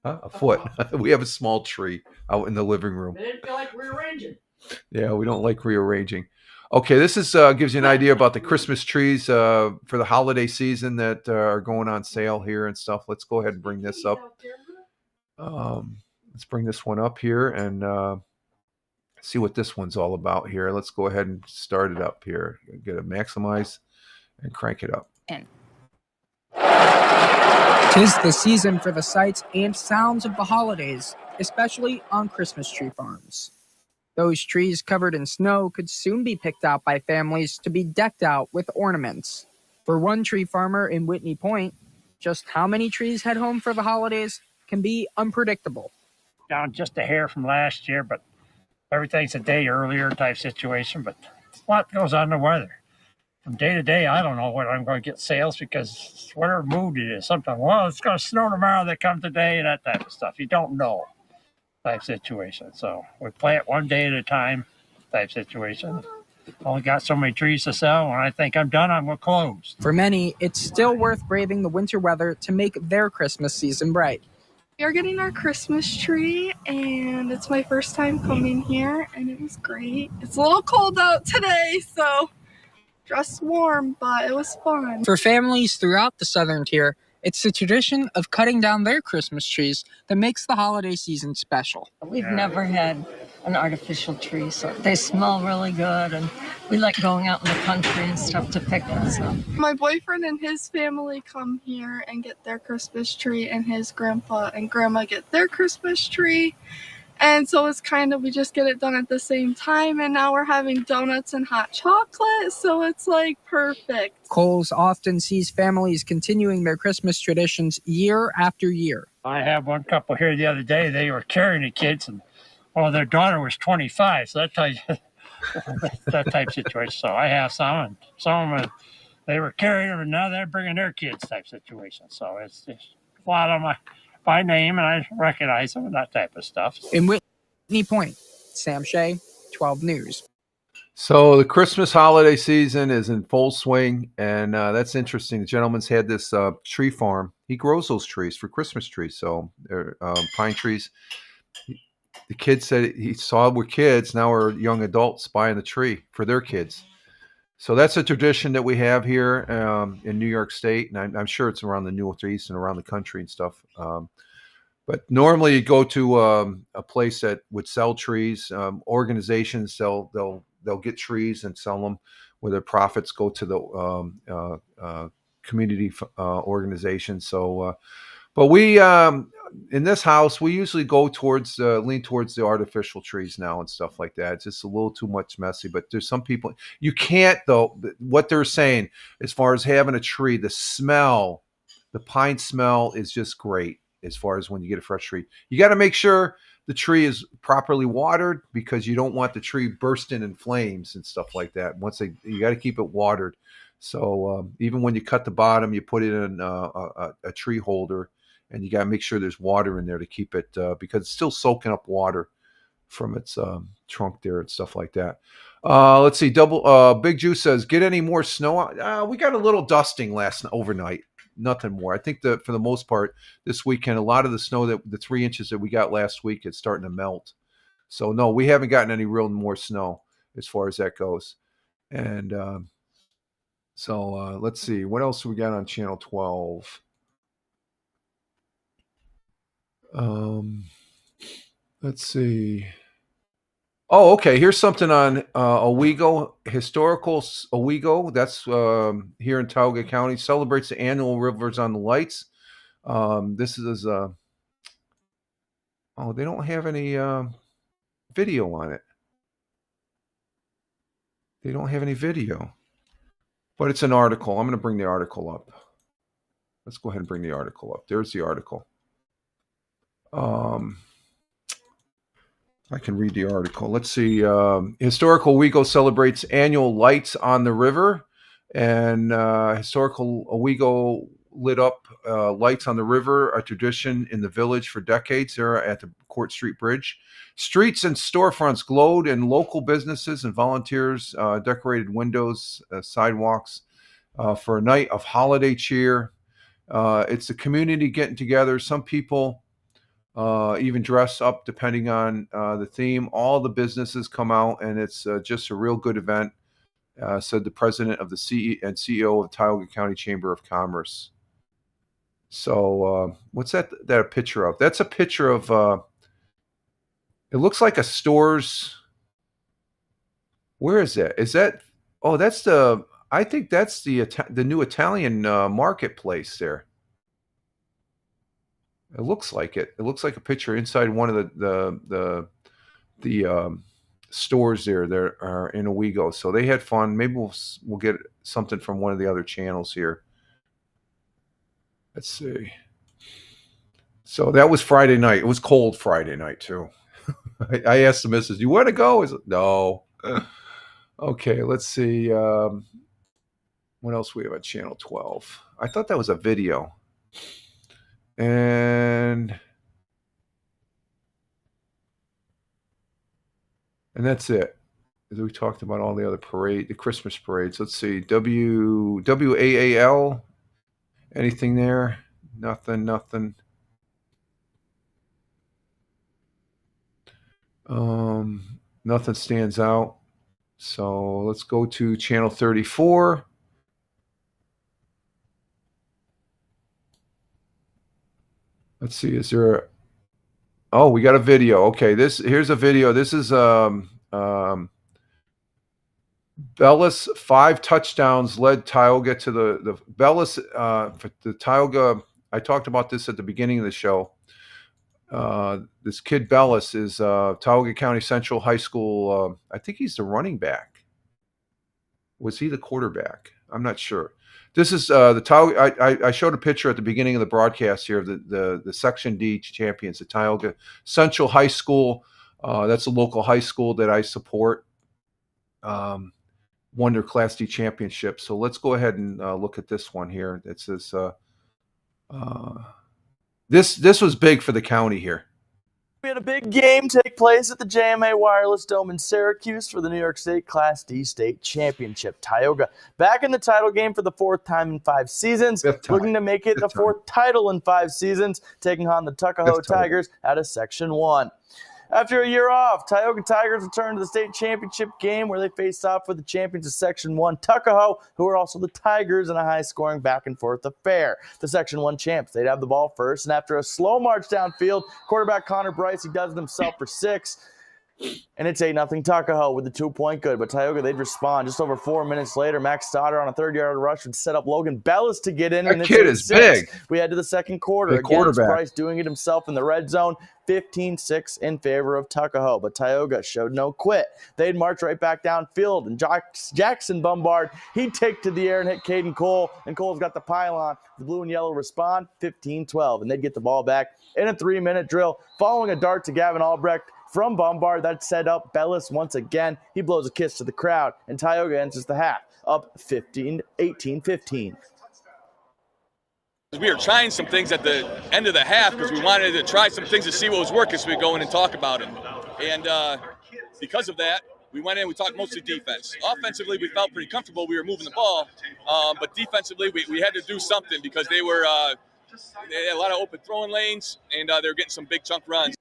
A foot. We have a small tree out in the living room. They didn't feel like rearranging. Yeah, we don't like rearranging. Okay, this is gives you an idea about the Christmas trees for the holiday season that are going on sale here and stuff. Let's go ahead and bring this up. Let's bring this one up here and see what this one's all about here. Let's go ahead and start it up here. Get it maximize and crank it up. 'Tis the season for the sights and sounds of the holidays, especially on Christmas tree farms. Those trees covered in snow could soon be picked out by families to be decked out with ornaments. For one tree farmer in Whitney Point, just how many trees head home for the holidays can be unpredictable. Down just a hair from last year, but everything's a day earlier type situation. But a lot goes on the weather. From day to day, I don't know when I'm going to get sales because whatever mood it is. Sometimes, well, it's going to snow tomorrow, they come today, and that type of stuff. You don't know type situation. So we play it one day at a time type situation. Only got so many trees to sell. When I think I'm done, I'm going to close. For many, it's still worth braving the winter weather to make their Christmas season bright. We are getting our Christmas tree, and it's my first time coming here, and it was great. It's a little cold out today, so dress warm, but it was fun. For families throughout the southern tier, it's the tradition of cutting down their Christmas trees that makes the holiday season special. We've never had an artificial tree, so they smell really good, and we like going out in the country and stuff to pick those up. My boyfriend and his family come here and get their Christmas tree, and his grandpa and grandma get their Christmas tree. And so it's kind of, we just get it done at the same time, and now we're having donuts and hot chocolate, so it's like perfect. Kohl's often sees families continuing their Christmas traditions year after year. I had one couple here the other day. They were carrying the kids, and well, their daughter was 25, so that tells you that type situation. So I have some, and some of them, they were carrying them, and now they're bringing their kids type situation. So it's a lot of my by name, and I recognize them and that type of stuff. In Whitney Point, Sam Shea, 12 News. So the Christmas holiday season is in full swing, and that's interesting. The gentleman's had this tree farm. He grows those trees for Christmas trees, so they're pine trees. The kids said he saw we're kids, now we're young adults buying the tree for their kids. So that's a tradition that we have here in New York State, and I'm sure it's around the Northeast and around the country and stuff. But normally you go to a place that would sell trees. Organizations they'll get trees and sell them, where their profits go to the community organization. So, but we in this house we usually go towards lean towards the artificial trees now and stuff like that. It's just a little too much messy. But there's some people you can't though. What they're saying as far as having a tree, the smell, the pine smell is just great. As far as when you get a fresh tree, you got to make sure the tree is properly watered because you don't want the tree bursting in flames and stuff like that. You got to keep it watered. So even when you cut the bottom, you put it in a tree holder, and you got to make sure there's water in there to keep it because it's still soaking up water from its trunk there and stuff like that. Let's see. Big Juice says, "Get any more snow?" We got a little dusting overnight. Nothing more. I think that for the most part this weekend, a lot of the snow the 3 inches that we got last week is starting to melt. So no, we haven't gotten any real more snow as far as that goes. And let's see what else we got on channel 12. Let's see. Oh, okay. Here's something on Owego, historical Owego. That's here in Tioga County. Celebrates the annual Rivers on the Lights. This is they don't have any video on it. They don't have any video, but it's an article. I'm going to bring the article up. Let's go ahead and bring the article up. There's the article. I can read the article. Let's see. Historical Owego celebrates annual Lights on the River, and Historical Owego lit up lights on the river, a tradition in the village for decades there at the Court Street Bridge. Streets and storefronts glowed, and local businesses and volunteers decorated windows, sidewalks for a night of holiday cheer. It's the community getting together. Some people even dress up depending on the theme. All the businesses come out, and it's just a real good event, said the president of the CEO of Tioga County Chamber of Commerce. So what's that a picture of? That's a picture of, it looks like a store's, where is that? Is that, oh, that's I think that's the new Italian marketplace there. It looks like it. It looks like a picture inside one of the stores there that are in Owego. So they had fun. Maybe we'll get something from one of the other channels here. Let's see. So that was Friday night. It was cold Friday night too. I asked the missus, "You want to go?" Is no. Okay, let's see. What else we have on channel 12? I thought that was a video. And that's it. We talked about all the other the Christmas parades. Let's see. WAAL. Anything there? Nothing. Nothing stands out. So let's go to channel 34. Let's see. Is there oh, we got a video. Okay, here's a video. This is Bellis 5 touchdowns led Tioga to the Bellis for the Tioga. I talked about this at the beginning of the show. This kid Bellis is Tioga County Central High School. I think he's the running back. Was he the quarterback? I'm not sure. This is the Tioga. I showed a picture at the beginning of the broadcast here of the Section D champions, the Tioga Central High School. That's a local high school that I support. Won their Class D championship. So let's go ahead and look at this one here. It says this was big for the county here. We had a big game take place at the JMA Wireless Dome in Syracuse for the New York State Class D State Championship. Tioga back in the title game for the 4th time in 5 seasons, looking to make it the 4th title in 5 seasons, taking on the Tuckahoe Tigers out of Section 1. After a year off, Tioga Tigers returned to the state championship game where they faced off with the champions of Section 1, Tuckahoe, who are also the Tigers in a high-scoring back-and-forth affair. The Section 1 champs, they'd have the ball first, and after a slow march downfield, quarterback Connor Bryce, he does it himself for 6. And it's 8-0 Tuckahoe with the 2-point good. But Tioga, they'd respond. Just over 4 minutes later, Max Stoddard on a 3rd-yard rush would set up Logan Bellis to get in. That and kid is big. We head to the second quarter. Big Again, quarterback. it's Bryce doing it himself in the red zone. 15-6 in favor of Tuckahoe. But Tioga showed no quit. They'd march right back downfield. And Jackson Bombard, he'd take to the air and hit Caden Cole. And Cole's got the pylon. The blue and yellow respond 15-12. And they'd get the ball back in a 3-minute drill. Following a dart to Gavin Albrecht from Bombard, that set up Bellis once again. He blows a kiss to the crowd, and Tioga enters the half, up 18-15. We were trying some things at the end of the half because we wanted to try some things to see what was working, so we go in and talk about it. And because of that, we went in, we talked mostly defense. Offensively, we felt pretty comfortable. We were moving the ball, but defensively, we had to do something because they had a lot of open throwing lanes, and they were getting some big chunk runs.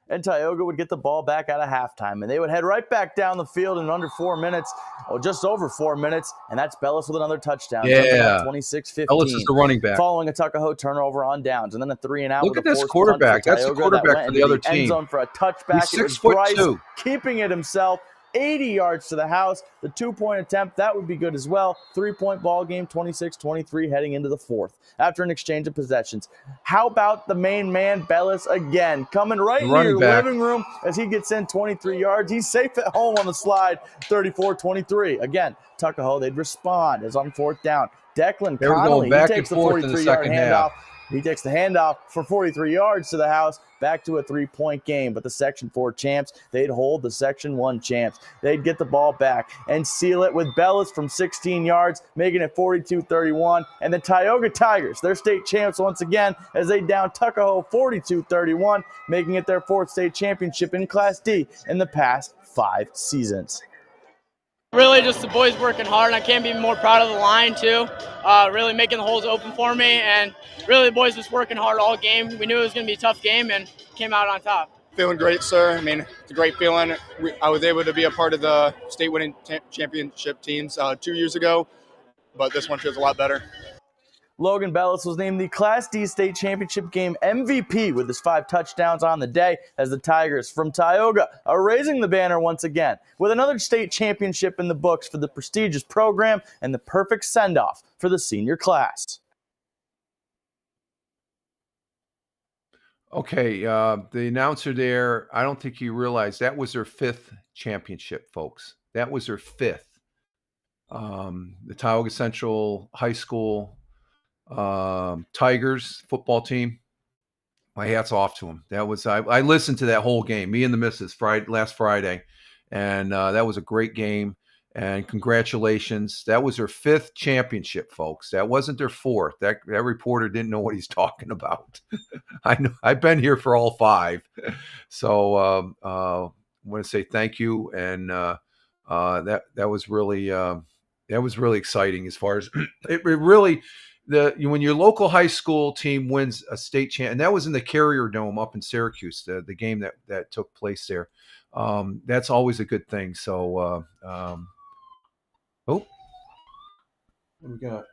And Tioga would get the ball back out of halftime, and they would head right back down the field in under 4 minutes, or just over 4 minutes, and that's Bellis with another touchdown. Yeah. 26-15. Bellis is the running back. Following a Tuckahoe turnover on downs, and then a 3-and-out. Look at this quarterback. That's the quarterback for the other team. End zone for a touchback. He's 6'2". Bryce keeping it himself. 80 yards to the house. The 2-point attempt, that would be good as well. 3-point ball game, 26-23, heading into the 4th. After an exchange of possessions. How about the main man, Bellis, again, coming right into your living room as he gets in 23 yards. He's safe at home on the slide, 34-23. Again, Tuckahoe, they'd respond as on 4th down. Declan Connolly, he takes the 43-yard handoff. He takes the handoff for 43 yards to the house, back to a 3-point game. But the Section 4 champs, they'd hold the Section 1 champs. They'd get the ball back and seal it with Bellis from 16 yards, making it 42-31. And the Tioga Tigers, their state champs once again, as they down Tuckahoe 42-31, making it their 4th state championship in Class D in the past 5 seasons. Really just the boys working hard, and I can't be more proud of the line too. Really making the holes open for me, and really the boys just working hard all game. We knew it was going to be a tough game and came out on top. Feeling great, sir. I mean, it's a great feeling. I was able to be a part of the state winning championship teams 2 years ago, but this one feels a lot better. Logan Bellis was named the Class D State Championship game MVP with his 5 touchdowns on the day as the Tigers from Tioga are raising the banner once again with another state championship in the books for the prestigious program and the perfect send-off for the senior class. Okay, the announcer there, I don't think you realized that was their 5th championship, folks. That was their 5th. The Tioga Central High School Tigers football team. My hat's off to them. That was I listened to that whole game. Me and the missus last Friday, and that was a great game. And congratulations, that was their 5th championship, folks. That wasn't their 4th. That reporter didn't know what he's talking about. I know. I've been here for all 5, so I want to say thank you. And that was really exciting as far as it really. When your local high school team wins a state champ, and that was in the Carrier Dome up in Syracuse, the game that took place there. That's always a good thing. So, what we got?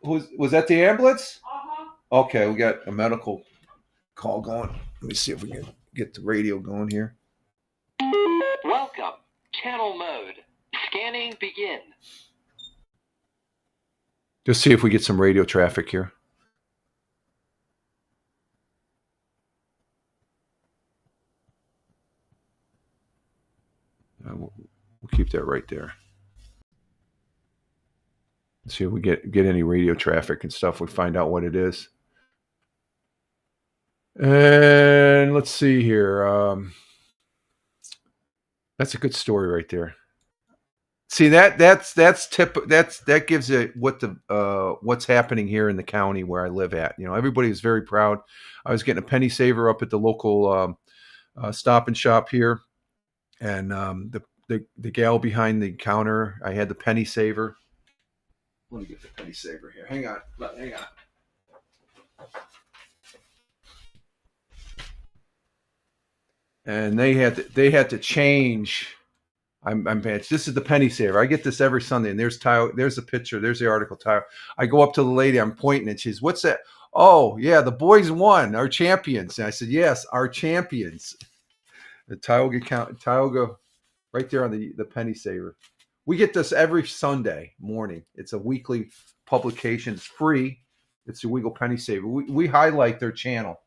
Was that the ambulance? Okay, we got a medical call going. Let me see if we can get the radio going here. Welcome. Channel mode. Scanning begin. Just see if we get some radio traffic here. We'll keep that right there. Let's see if we get any radio traffic and stuff. We find out what it is. And let's see here. That's a good story right there. See that gives it what's happening here in the county where I live at. Everybody is very proud. I was getting a penny saver up at the local Stop and Shop here, and the gal behind the counter, I had the penny saver. Let me get the penny saver here. Hang on. And they had to change. I'm bad. This is the penny saver. I get this every Sunday, and there's a picture. There's the article. I go up to the lady. I'm pointing, and she's, "What's that?" "Oh, yeah, the boys won. Our champions." And I said, "Yes, our champions." The Tioga, right there on the penny saver. We get this every Sunday morning. It's a weekly publication. It's free. It's the Weagle Penny Saver. We highlight their channel,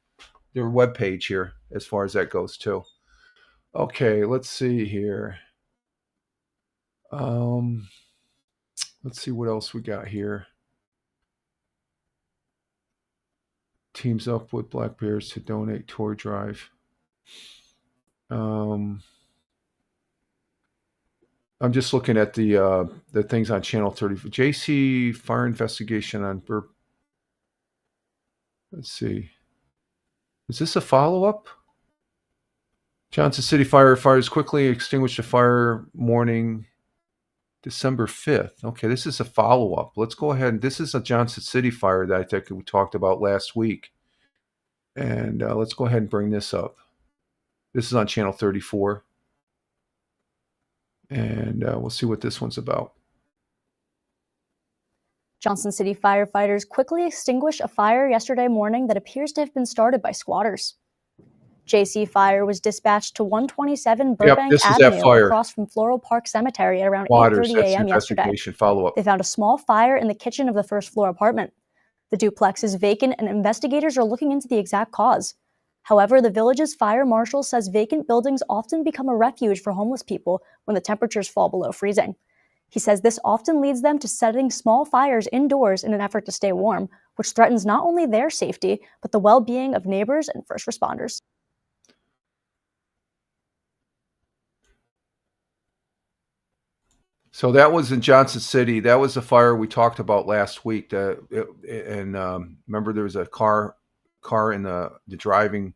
their webpage here, as far as that goes too. Okay, let's see here. Let's see what else we got here. Teams up with Black Bears to donate toy drive. I'm just looking at the things on Channel 30. JC fire investigation on Burp. Let's see. Is this a follow-up? Johnson City firefighters quickly extinguished a fire morning December 5th. Okay, this is a follow-up. Let's go ahead. This is a Johnson City fire that I think we talked about last week. And let's go ahead and bring this up. This is on Channel 34. And we'll see what this one's about. Johnson City firefighters quickly extinguished a fire yesterday morning that appears to have been started by squatters. JC Fire was dispatched to 127 Burbank Avenue across from Floral Park Cemetery at around 8:30 a.m. yesterday. They found a small fire in the kitchen of the first floor apartment. The duplex is vacant and investigators are looking into the exact cause. However, the village's fire marshal says vacant buildings often become a refuge for homeless people when the temperatures fall below freezing. He says this often leads them to setting small fires indoors in an effort to stay warm, which threatens not only their safety, but the well-being of neighbors and first responders. So that was in Johnson City. That was the fire we talked about last week. Remember there was a car in the driving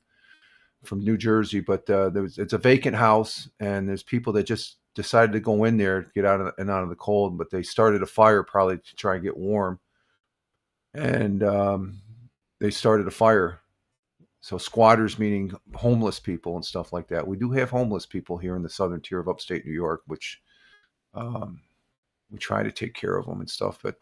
from New Jersey, but it's a vacant house, and there's people that just decided to go in there, get out of the cold, but they started a fire probably to try and get warm, and they started a fire. So squatters, meaning homeless people and stuff like that. We do have homeless people here in the southern tier of upstate New York, which we try to take care of them and stuff, but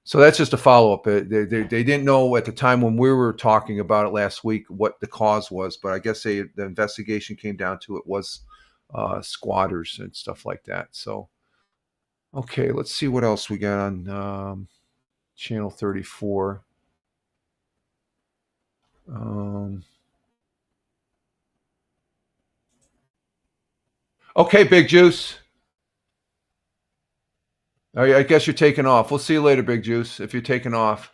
so that's just a follow-up. They didn't know at the time when we were talking about it last week what the cause was, but I guess the investigation came down to it was squatters and stuff like that. So, okay, let's see what else we got on Channel 34. Okay, Big Juice. I guess you're taking off. We'll see you later, Big Juice, if you're taking off.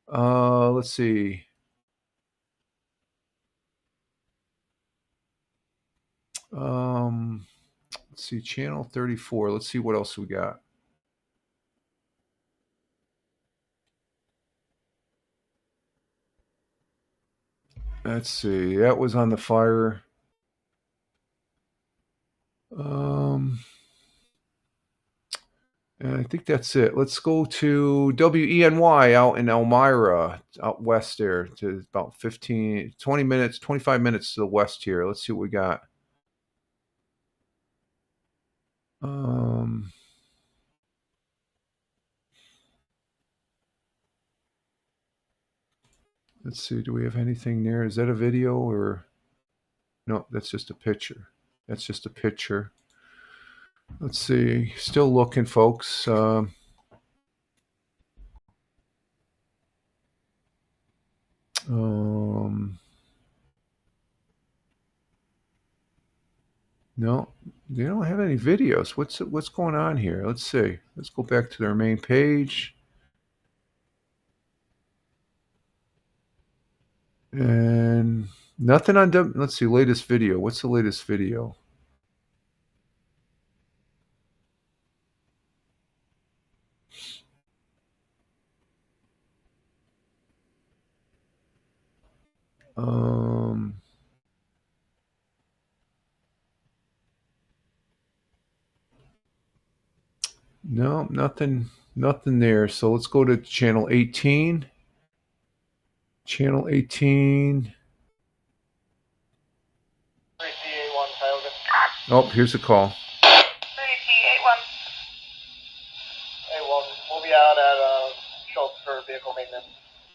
Let's see. Let's see, channel 34. Let's see what else we got. Let's see. That was on the fire. And I think that's it. Let's go to WENY out in Elmira, out west there, to about 20 minutes, 25 minutes to the west here. Let's see what we got. Let's see. Do we have anything there? Is that a video or no? That's just a picture. That's just a picture. Let's see. Still looking, folks. No, they don't have any videos. What's going on here? Let's see. Let's go back to their main page. And nothing on let's see, latest video. What's the latest video? No, nothing there. So let's go to channel 18. Channel 18. Oh, here's a call. 3T81. A1, we'll be out at Schultz for vehicle maintenance.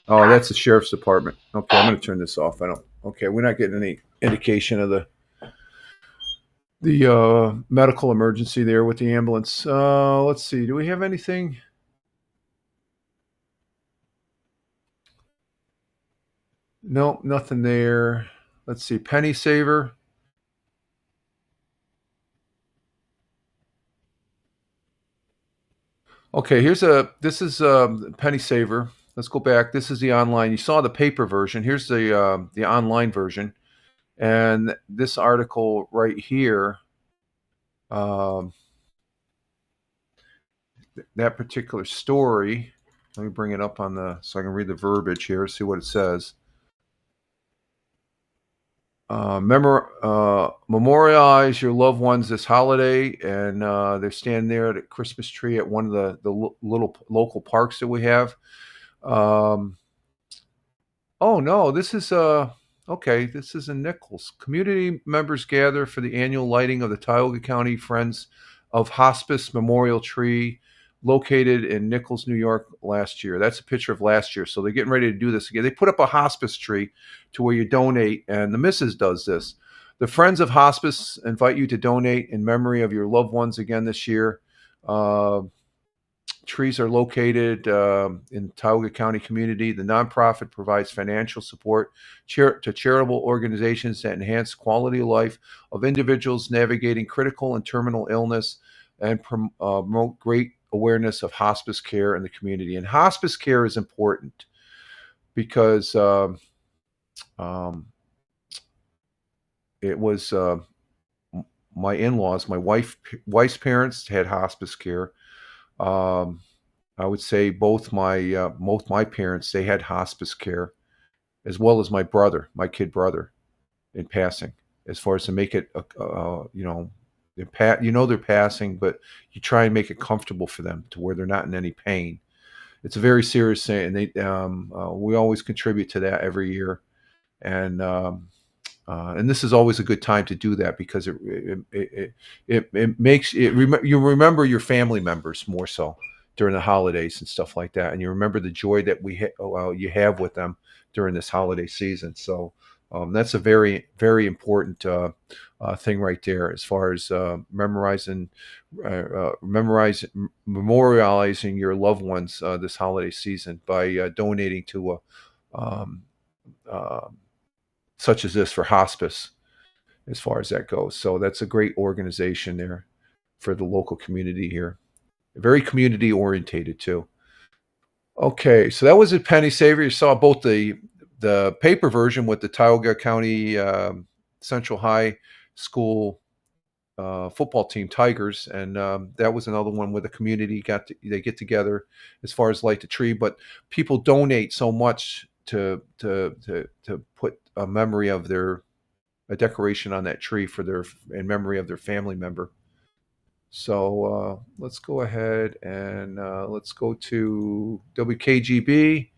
Oh, that's the sheriff's department. Okay, I'm going to turn this off. Okay, we're not getting any indication of the medical emergency there with the ambulance. Let's see. Do we have anything? No, nothing there. Let's see. Penny Saver. Okay, this is Penny Saver. Let's go back. This is the online. You saw the paper version. Here's the online version. And this article right here, that particular story, let me bring it up so I can read the verbiage here, see what it says. Memorialize your loved ones this holiday, and they're standing there at a Christmas tree at one of the little local parks that we have. Oh no, this is okay. This is in Nichols. Community members gather for the annual lighting of the Tioga County Friends of Hospice Memorial Tree, located in Nichols, New York, last year. That's a picture of last year. So they're getting ready to do this again. They put up a hospice tree to where you donate, and the missus does this. The Friends of Hospice invite you to donate in memory of your loved ones again this year. Trees are located in Tioga County community. The nonprofit provides financial support to charitable organizations that enhance quality of life of individuals navigating critical and terminal illness and promote great awareness of hospice care in the community. And hospice care is important because it was my in-laws, my wife's parents had hospice care. I would say both my parents, they had hospice care, as well as my kid brother, in passing. As far as to make it, they're passing, but you try and make it comfortable for them to where they're not in any pain. It's a very serious thing, and we always contribute to that every year, and this is always a good time to do that because it makes you remember your family members more so during the holidays and stuff like that, and you remember the joy that you have with them during this holiday season. So that's a very, very important thing right there, as far as memorializing your loved ones this holiday season by donating to such as this for hospice, as far as that goes. So that's a great organization there for the local community here. Very community orientated too. Okay, so that was at Penny Saver. You saw both the paper version with the Tioga County Central High School football team, Tigers, and that was another one where the community they get together as far as light the tree, but people donate so much to put a memory of a decoration on that tree in memory of their family member. So let's go ahead and let's go to WKGB.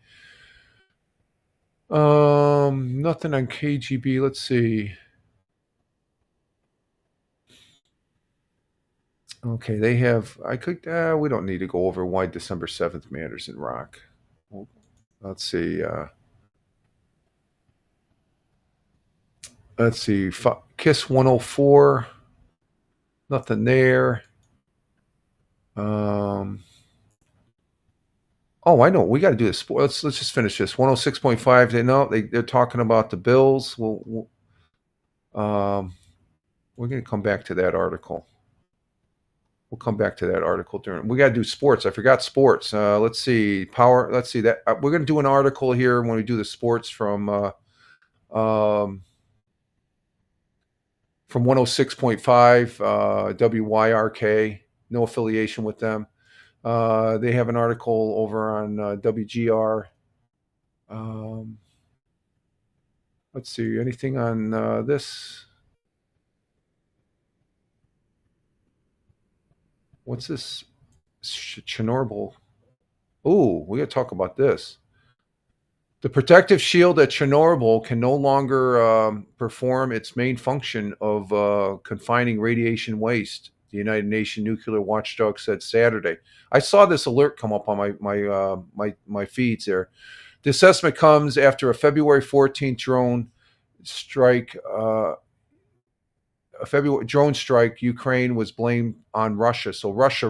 Nothing on KGB. Let's see. Okay, they have. We don't need to go over why December 7th matters in rock. Let's see. Kiss 104. Nothing there. Oh, I know. We got to do this. Let's just finish this. 106.5. They're talking about the Bills. We're going to come back to that article. We'll come back to that article we got to do sports. I forgot sports. Let's see. Let's see that. We're going to do an article here when we do the sports from 106.5 WYRK. No affiliation with them. They have an article over on WGR. Let's see. Anything on this? What's this? Chernobyl. Oh, we got to talk about this. The protective shield at Chernobyl can no longer perform its main function of confining radiation waste, the United Nations Nuclear Watchdog said Saturday. I saw this alert come up on my feeds there. The assessment comes after a February 14th drone strike. Drone strike, Ukraine was blamed on Russia. So Russia,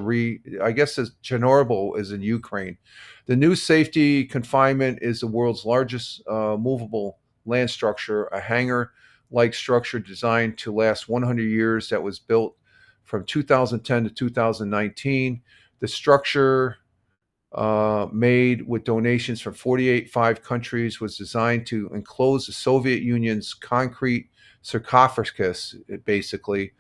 I guess Chernobyl is in Ukraine. The new safety confinement is the world's largest movable land structure, a hangar-like structure designed to last 100 years that was built from 2010 to 2019. The structure, made with donations from 45 countries, was designed to enclose the Soviet Union's concrete sarcophagus, basically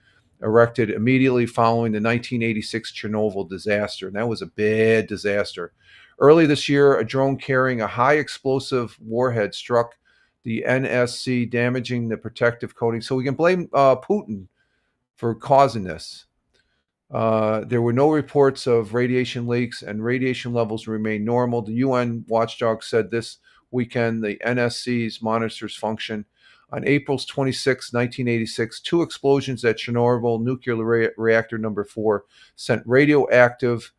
erected immediately following the 1986 Chernobyl disaster. And that was a bad disaster. Early this year, a drone carrying a high explosive warhead struck the NSC, damaging the protective coating. So we can blame Putin for causing this. There were no reports of radiation leaks, and radiation levels remain normal. The UN watchdog said this weekend the NSC's monitors function. On April 26, 1986, two explosions at Chernobyl nuclear reactor number 4 sent radioactive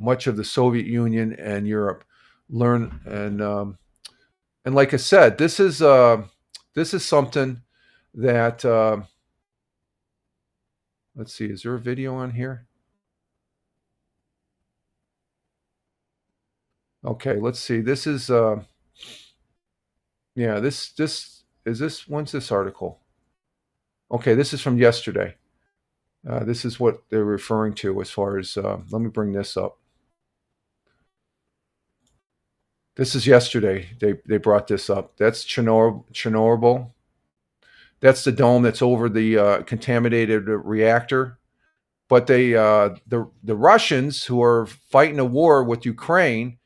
much of the Soviet Union and Europe. And like I said, this is something that let's see. Is there a video on here? Okay, let's see. This is. Yeah, this is this. When's this article? Okay, this is from yesterday. This is what they're referring to as far as. Let me bring this up. This is yesterday. They brought this up. That's Chernobyl. That's the dome that's over the contaminated reactor. But the Russians, who are fighting a war with Ukraine,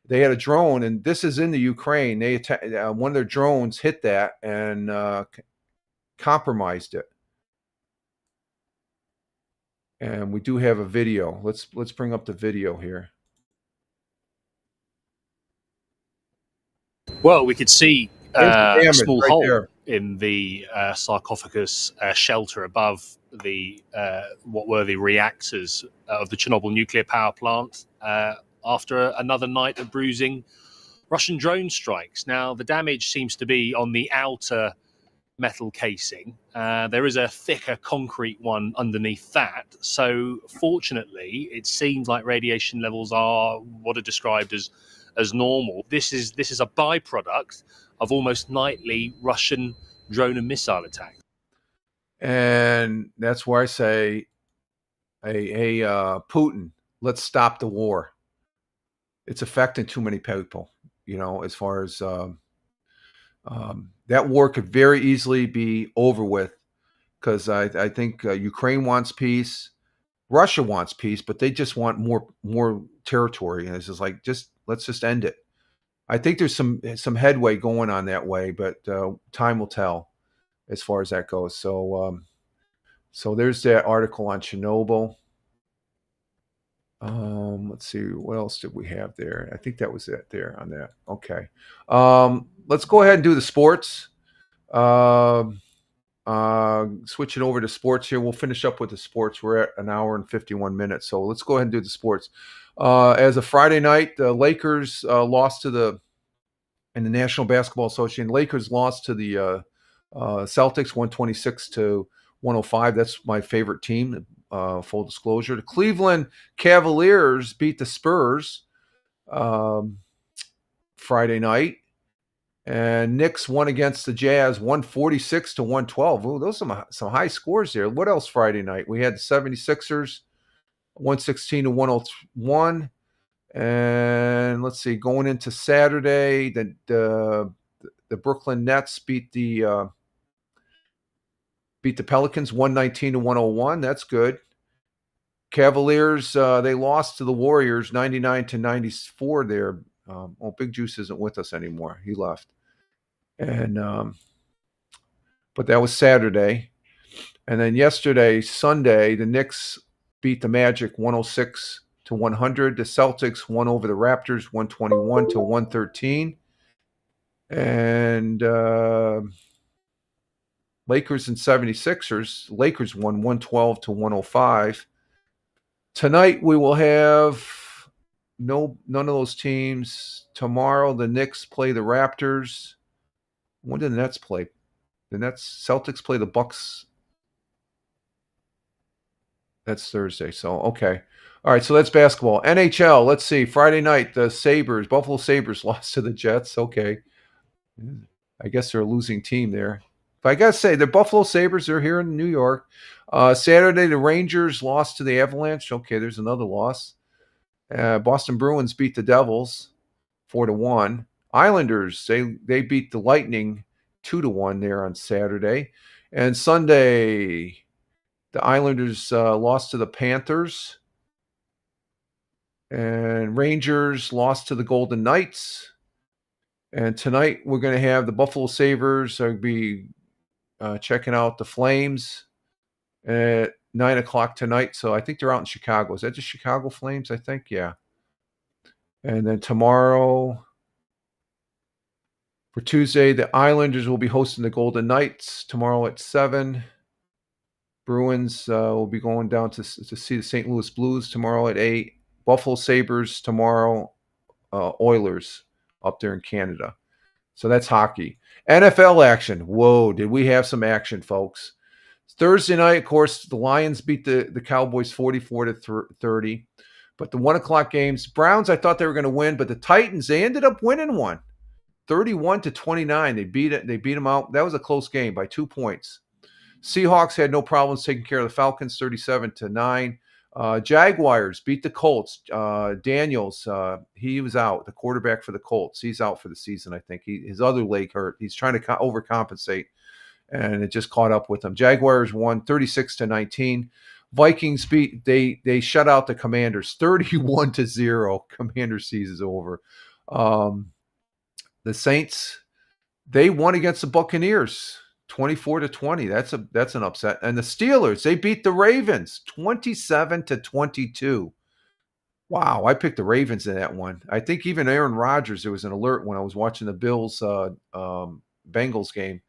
they had a drone, and this is in the Ukraine. They one of their drones hit that and compromised it. And we do have a video. Let's bring up the video here. Well, we could see a small right hole there in the sarcophagus shelter above the what were the reactors of the Chernobyl nuclear power plant after another night of bruising Russian drone strikes. Now, the damage seems to be on the outer metal casing. There is a thicker concrete one underneath that. So, fortunately, it seems like radiation levels are what are described as as normal. This is a byproduct of almost nightly Russian drone and missile attacks. And that's where I say, hey, Putin, let's stop the war. It's affecting too many people, as far as that war could very easily be over with, because I think Ukraine wants peace. Russia wants peace, but they just want more territory. And it's just like, let's just end it. I think there's some headway going on that way, but time will tell as far as that goes. So there's that article on Chernobyl. Let's see, what else did we have there? I think that was it there on that. Okay. Let's go ahead and do the sports. Switching over to sports here. We'll finish up with the sports. We're at an hour and 51 minutes. So let's go ahead and do the sports. As a Friday night, the Lakers lost to the National Basketball Association. Lakers lost to the Celtics 126-105. That's my favorite team. Full disclosure. The Cleveland Cavaliers beat the Spurs Friday night. And Knicks won against the Jazz 146-112. Ooh, those are some high scores there. What else Friday night? We had the 76ers 116-101. And let's see, going into Saturday, the Brooklyn Nets beat the Pelicans 119-101. That's good. Cavaliers, they lost to the Warriors 99-94 there. Big Juice isn't with us anymore. He left. And but that was Saturday. And then yesterday, Sunday, the Knicks beat the Magic 106-100. The Celtics won over the Raptors 121-113. And Lakers and 76ers. Lakers won 112-105. Tonight we will have none of those teams. Tomorrow the Knicks play the Raptors. When did the Nets play? The Celtics play the Bucks. That's Thursday. So okay. All right, so that's basketball. NHL, let's see. Friday night, the Buffalo Sabres lost to the Jets. Okay. I guess they're a losing team there. But I got to say, the Buffalo Sabres are here in New York. Saturday, the Rangers lost to the Avalanche. Okay, there's another loss. Boston Bruins beat the Devils 4-1. Islanders, they beat the Lightning 2-1 there on Saturday. And Sunday, the Islanders lost to the Panthers. And Rangers lost to the Golden Knights. And tonight we're going to have the Buffalo Sabres be checking out the Flames at 9 o'clock tonight. So I think they're out in Chicago. Is that the Chicago Flames? I think, yeah. And then tomorrow, for Tuesday, the Islanders will be hosting the Golden Knights tomorrow at 7. Bruins will be going down to see the St. Louis Blues tomorrow at 8. Buffalo Sabres tomorrow, Oilers up there in Canada. So that's hockey. NFL action. Whoa, did we have some action, folks. Thursday night, of course, the Lions beat the Cowboys 44-30. But the 1 o'clock games, Browns, I thought they were going to win, but the Titans, they ended up winning one. 31-29. They beat them out. That was a close game by 2 points. Seahawks had no problems taking care of the Falcons 37-9. Jaguars beat the Colts. Daniels, he was out, the quarterback for the Colts. He's out for the season, I think. His other leg hurt. He's trying to overcompensate, and it just caught up with him. Jaguars won 36-19. Vikings they shut out the Commanders 31-0. Commander season's over. The Saints, they won against the Buccaneers 24-20. That's an upset. And the Steelers, they beat the Ravens 27-22. Wow, I picked the Ravens in that one. I think even Aaron Rodgers, there was an alert when I was watching the Bills Bengals game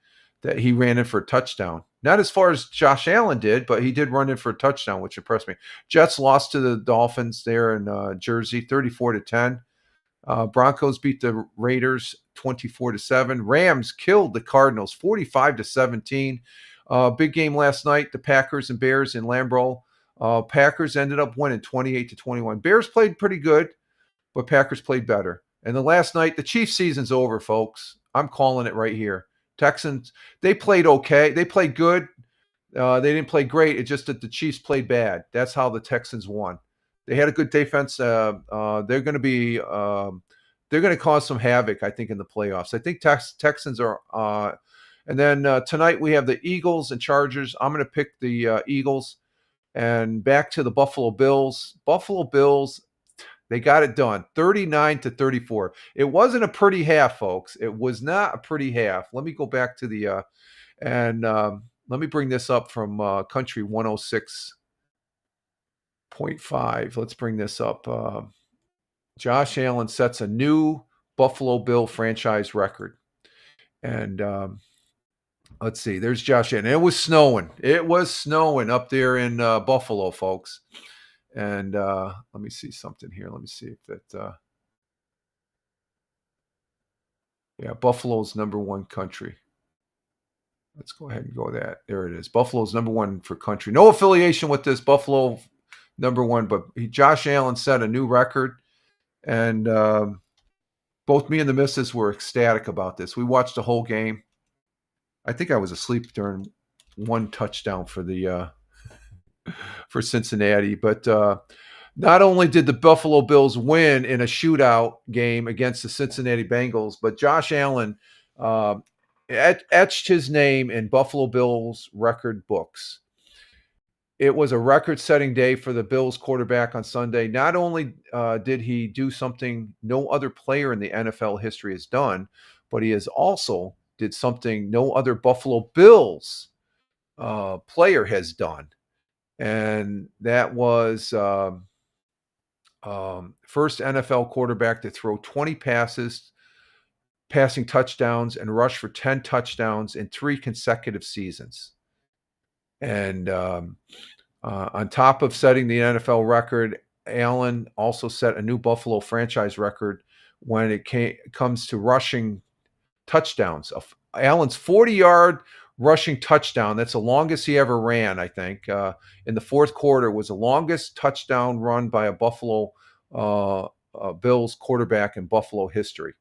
that he ran in for a touchdown. Not as far as Josh Allen did, but he did run in for a touchdown, which impressed me. Jets lost to the Dolphins there in Jersey 34-10. Broncos beat the Raiders 24-7. Rams killed the Cardinals 45-17. Big game last night, the Packers and Bears in Lambeau. Packers ended up winning 28-21. Bears played pretty good, but Packers played better. And the last night, the Chiefs season's over, folks. I'm calling it right here. Texans, they played okay. They played good. They didn't play great. It's just that the Chiefs played bad. That's how the Texans won. They had a good defense. They're going to be they're going to cause some havoc, I think, in the playoffs. I think Texans are. And then tonight we have the Eagles and Chargers. I'm going to pick the Eagles. And back to the Buffalo Bills. Buffalo Bills, they got it done, 39-34. It wasn't a pretty half, folks. It was not a pretty half. Let me go back to the let me bring this up from Country 106.5. Let's bring this up. Josh Allen sets a new Buffalo Bill franchise record. And let's see. There's Josh Allen. It was snowing. It was snowing up there in Buffalo, folks. And let me see something here. Let me see if that. Yeah, Buffalo's number one country. Let's go ahead and go that. There it is. Buffalo's number one for country. No affiliation with this. Buffalo number one, but Josh Allen set a new record. And both me and the missus were ecstatic about this. We watched the whole game. I think I was asleep during one touchdown for the for Cincinnati. But not only did the Buffalo Bills win in a shootout game against the Cincinnati Bengals, but Josh Allen etched his name in Buffalo Bills record books. It was a record-setting day for the Bills quarterback on Sunday. Not only did he do something no other player in the NFL history has done, but he has also did something no other Buffalo Bills player has done. And that was first NFL quarterback to throw 20 passes, passing touchdowns, and rush for 10 touchdowns in 3 consecutive seasons. And on top of setting the NFL record, Allen also set a new Buffalo franchise record when it comes to rushing touchdowns. Allen's 40-yard rushing touchdown, that's the longest he ever ran, I think, in the fourth quarter, was the longest touchdown run by a Buffalo Bills quarterback in Buffalo history.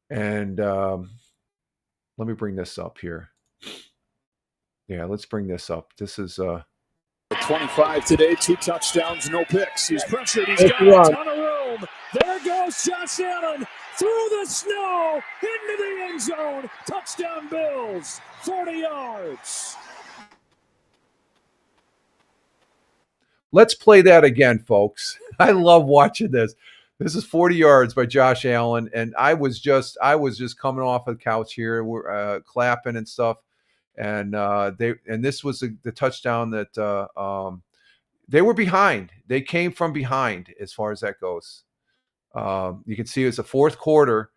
And let me bring this up here. Yeah, let's bring this up. This is 25 today, 2 touchdowns, no picks. He's pressured. He's got a ton of room. There goes Josh Allen through the snow into the end zone. Touchdown Bills, 40 yards. Let's play that again, folks. I love watching this. This is 40 yards by Josh Allen, and I was just coming off the couch here. We're clapping and stuff. And this was the touchdown that they were behind. They came from behind as far as that goes. You can see it was the fourth quarter,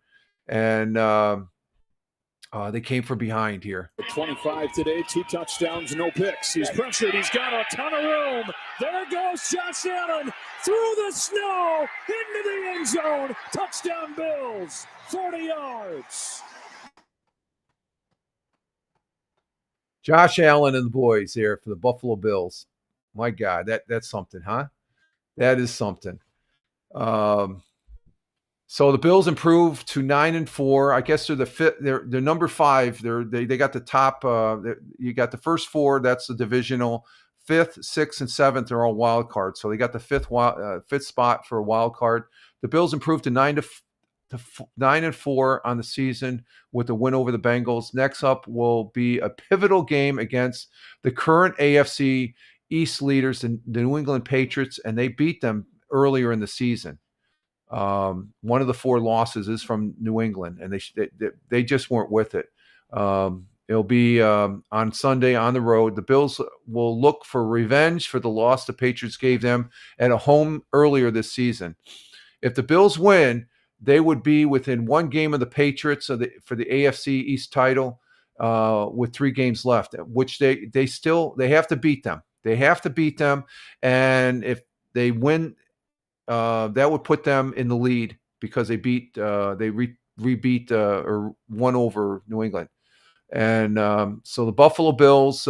and they came from behind here. 25 today, 2 touchdowns, no picks. He's pressured. He's got a ton of room. There goes Josh Allen through the snow into the end zone. Touchdown Bills, 40 yards. Josh Allen and the boys here for the Buffalo Bills. My God, that's something, huh? That is something. So the Bills improved to 9-4. I guess they're the fifth. They're number 5. They got the top. You got the first 4. That's the divisional. 5th, 6th, and 7th are all wild cards. So they got the fifth spot for a wild card. The Bills improved to 9-4 on the season with a win over the Bengals. Next up will be a pivotal game against the current AFC East leaders, the New England Patriots, and they beat them earlier in the season. One of the 4 losses is from New England, and they just weren't with it. It'll be on Sunday on the road. The Bills will look for revenge for the loss the Patriots gave them at a home earlier this season. If the Bills win, they would be within 1 game of the Patriots for the AFC East title with 3 games left, which they have to beat them. They have to beat them, and if they win, that would put them in the lead because they beat rebeat or won over New England. And so the Buffalo Bills,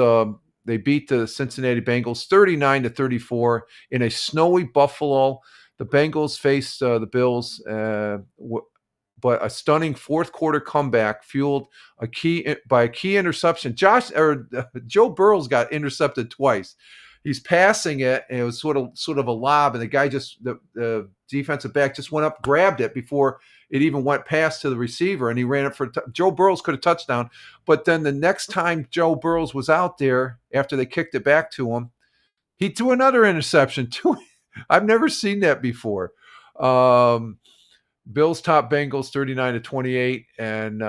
they beat the Cincinnati Bengals 39-34 in a snowy Buffalo. The Bengals faced the Bills, but a stunning fourth quarter comeback fueled by a key interception. Joe Burrows got intercepted twice. He's passing it, and it was sort of a lob, and the defensive back just went up, grabbed it before it even went past to the receiver, and he ran it for Joe Burrows could have touchdown. But then the next time Joe Burrows was out there after they kicked it back to him, he threw another interception too. I've never seen that before. Bills top Bengals 39-28, and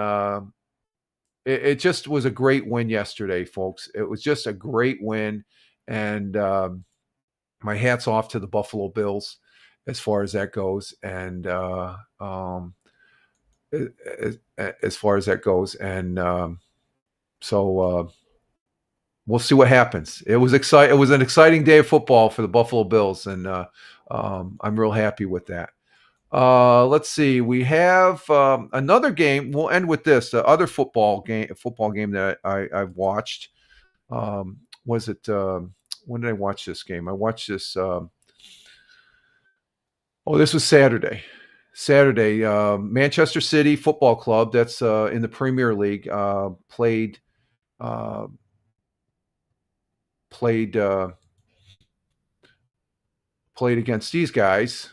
it just was a great win yesterday, folks. It was just a great win, and my hat's off to the Buffalo Bills as far as that goes, and so we'll see what happens. It was exciting. It was an exciting day of football for the Buffalo Bills, and I'm real happy with that. Let's see. We have another game. We'll end with this. The other football game that I've watched. Was it? When did I watch this game? I watched this. This was Saturday. Manchester City Football Club. That's in the Premier League. Played against these guys.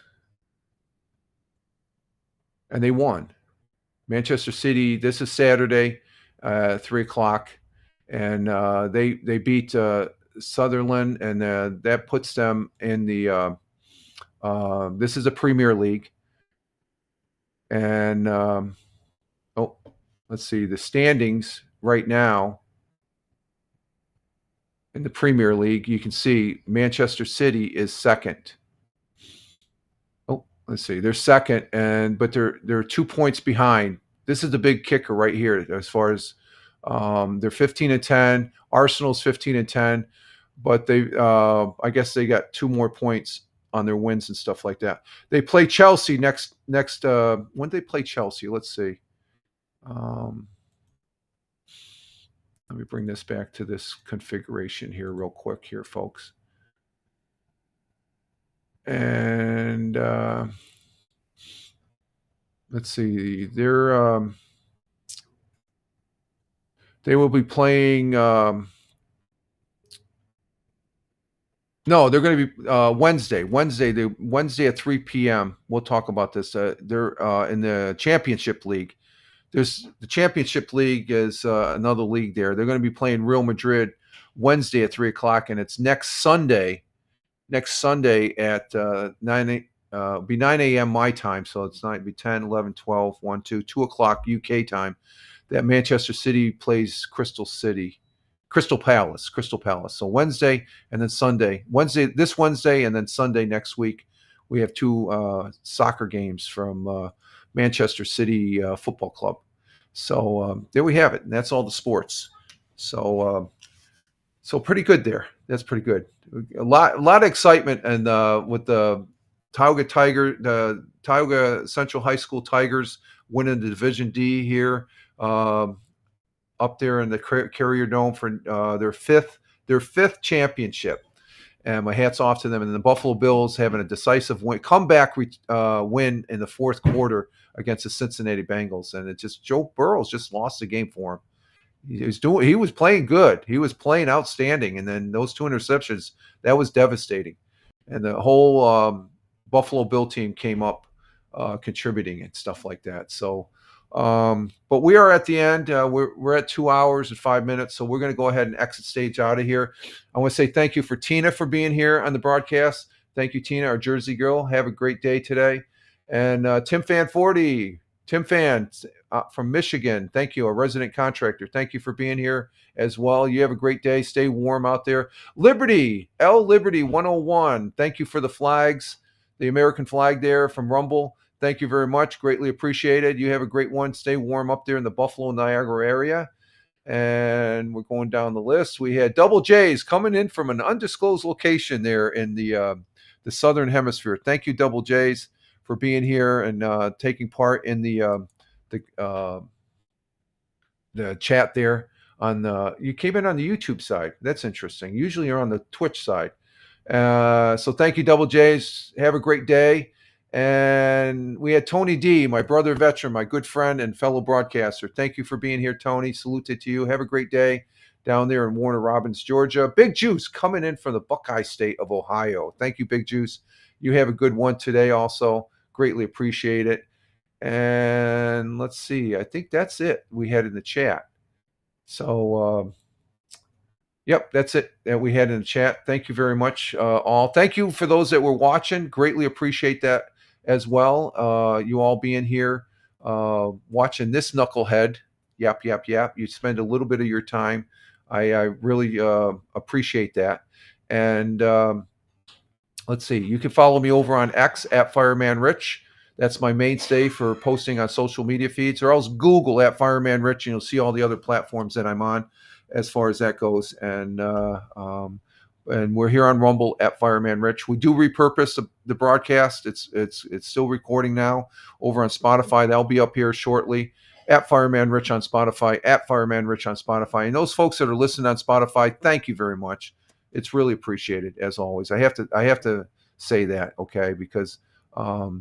And they won. Manchester City, this is Saturday, 3:00. And they beat Sunderland, and that puts them in the this is a Premier League. And let's see, the standings right now in the Premier League, you can see Manchester City is second. Let's see, they're second, but they're 2 points behind. This is the big kicker right here as far as they're 15-10. Arsenal's 15-10, but I guess they got 2 more points on their wins and stuff like that. They play Chelsea next. When did they play Chelsea? Let's see. Let me bring this back to this configuration here real quick here, folks. And let's see. They will be playing. No, they're going to be Wednesday. Wednesday at 3 p.m. We'll talk about this. They're in the Championship League. The Championship League is another league there. They're going to be playing Real Madrid Wednesday at 3:00, and it's next Sunday at 9 a.m. my time. So it's not be 10, 11, 12, 1, 2 o'clock UK time. That Manchester City plays Crystal Palace. So Wednesday and then Sunday. This Wednesday and then Sunday next week, we have 2 soccer games from Manchester City Football Club. So there we have it. And that's all the sports. So pretty good there. That's pretty good. A lot of excitement, and with the Tioga Central High School Tigers winning the Division D here. Up there in the Carrier Dome for their fifth championship, and my hat's off to them. And the Buffalo Bills having a decisive comeback win in the fourth quarter against the Cincinnati Bengals, and Joe Burrows just lost the game for him. He was playing good, he was playing outstanding, and then those 2 interceptions, that was devastating, and the whole Buffalo Bill team came up contributing and stuff like that. So. But we are at the end. We're at 2 hours and 5 minutes, so we're going to go ahead and exit stage out of here. I want to say thank you for Tina for being here on the broadcast. Thank you, Tina, our Jersey girl. Have a great day today. And Tim Fan from Michigan. Thank you, a resident contractor. Thank you for being here as well. You have a great day. Stay warm out there. Liberty 101. Thank you for the flags, the American flag there from Rumble. Thank you very much. Greatly appreciated. You have a great one. Stay warm up there in the Buffalo, Niagara area. And we're going down the list. We had Double J's coming in from an undisclosed location there in the Southern Hemisphere. Thank you, Double J's, for being here and taking part in the chat there. You came in on the YouTube side. That's interesting. Usually you're on the Twitch side. So thank you, Double J's. Have a great day. And we had Tony D, my brother veteran, my good friend and fellow broadcaster. Thank you for being here, Tony. Salute to you. Have a great day down there in Warner Robins, Georgia. Big Juice coming in from the Buckeye State of Ohio. Thank you, Big Juice. You have a good one today also. Greatly appreciate it. And let's see. I think that's it we had in the chat. So, yep, that's it that we had in the chat. Thank you very much, all. Thank you for those that were watching. Greatly appreciate that as well. You all being here, watching this knucklehead. Yap. You spend a little bit of your time. I really appreciate that. And let's see. You can follow me over on X at Fireman Rich. That's my mainstay for posting on social media feeds, or else Google at Fireman Rich, and you'll see all the other platforms that I'm on as far as that goes. And we're here on Rumble at Fireman Rich. We do repurpose the broadcast. It's still recording now over on Spotify. That'll be up here shortly. At Fireman Rich on Spotify, at Fireman Rich on Spotify. And those folks that are listening on Spotify, thank you very much. It's really appreciated, as always. I have to say that, okay, because I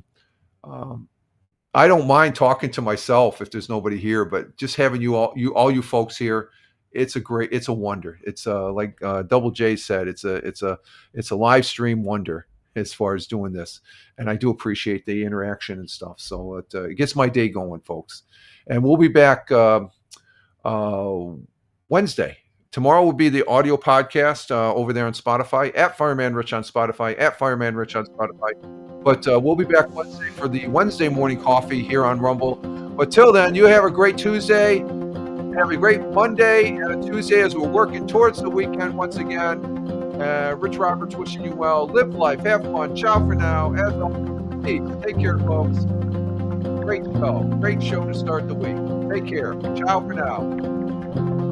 don't mind talking to myself if there's nobody here, but just having all you folks here, it's a wonder. It's like Double J said, it's a live stream wonder as far as doing this, and I do appreciate the interaction and stuff. So it gets my day going, folks. And we'll be back Wednesday. Tomorrow will be the audio podcast over there on Spotify, at Fireman Rich on Spotify, at Fireman Rich on Spotify. But we'll be back Wednesday for the Wednesday morning coffee here on Rumble. But till then, you have a great Tuesday. Have a great Monday and a Tuesday as we're working towards the weekend once again. Rich Roberts wishing you well. Live life. Have fun. Ciao for now. As always, take care, folks. Great show. Great show to start the week. Take care. Ciao for now.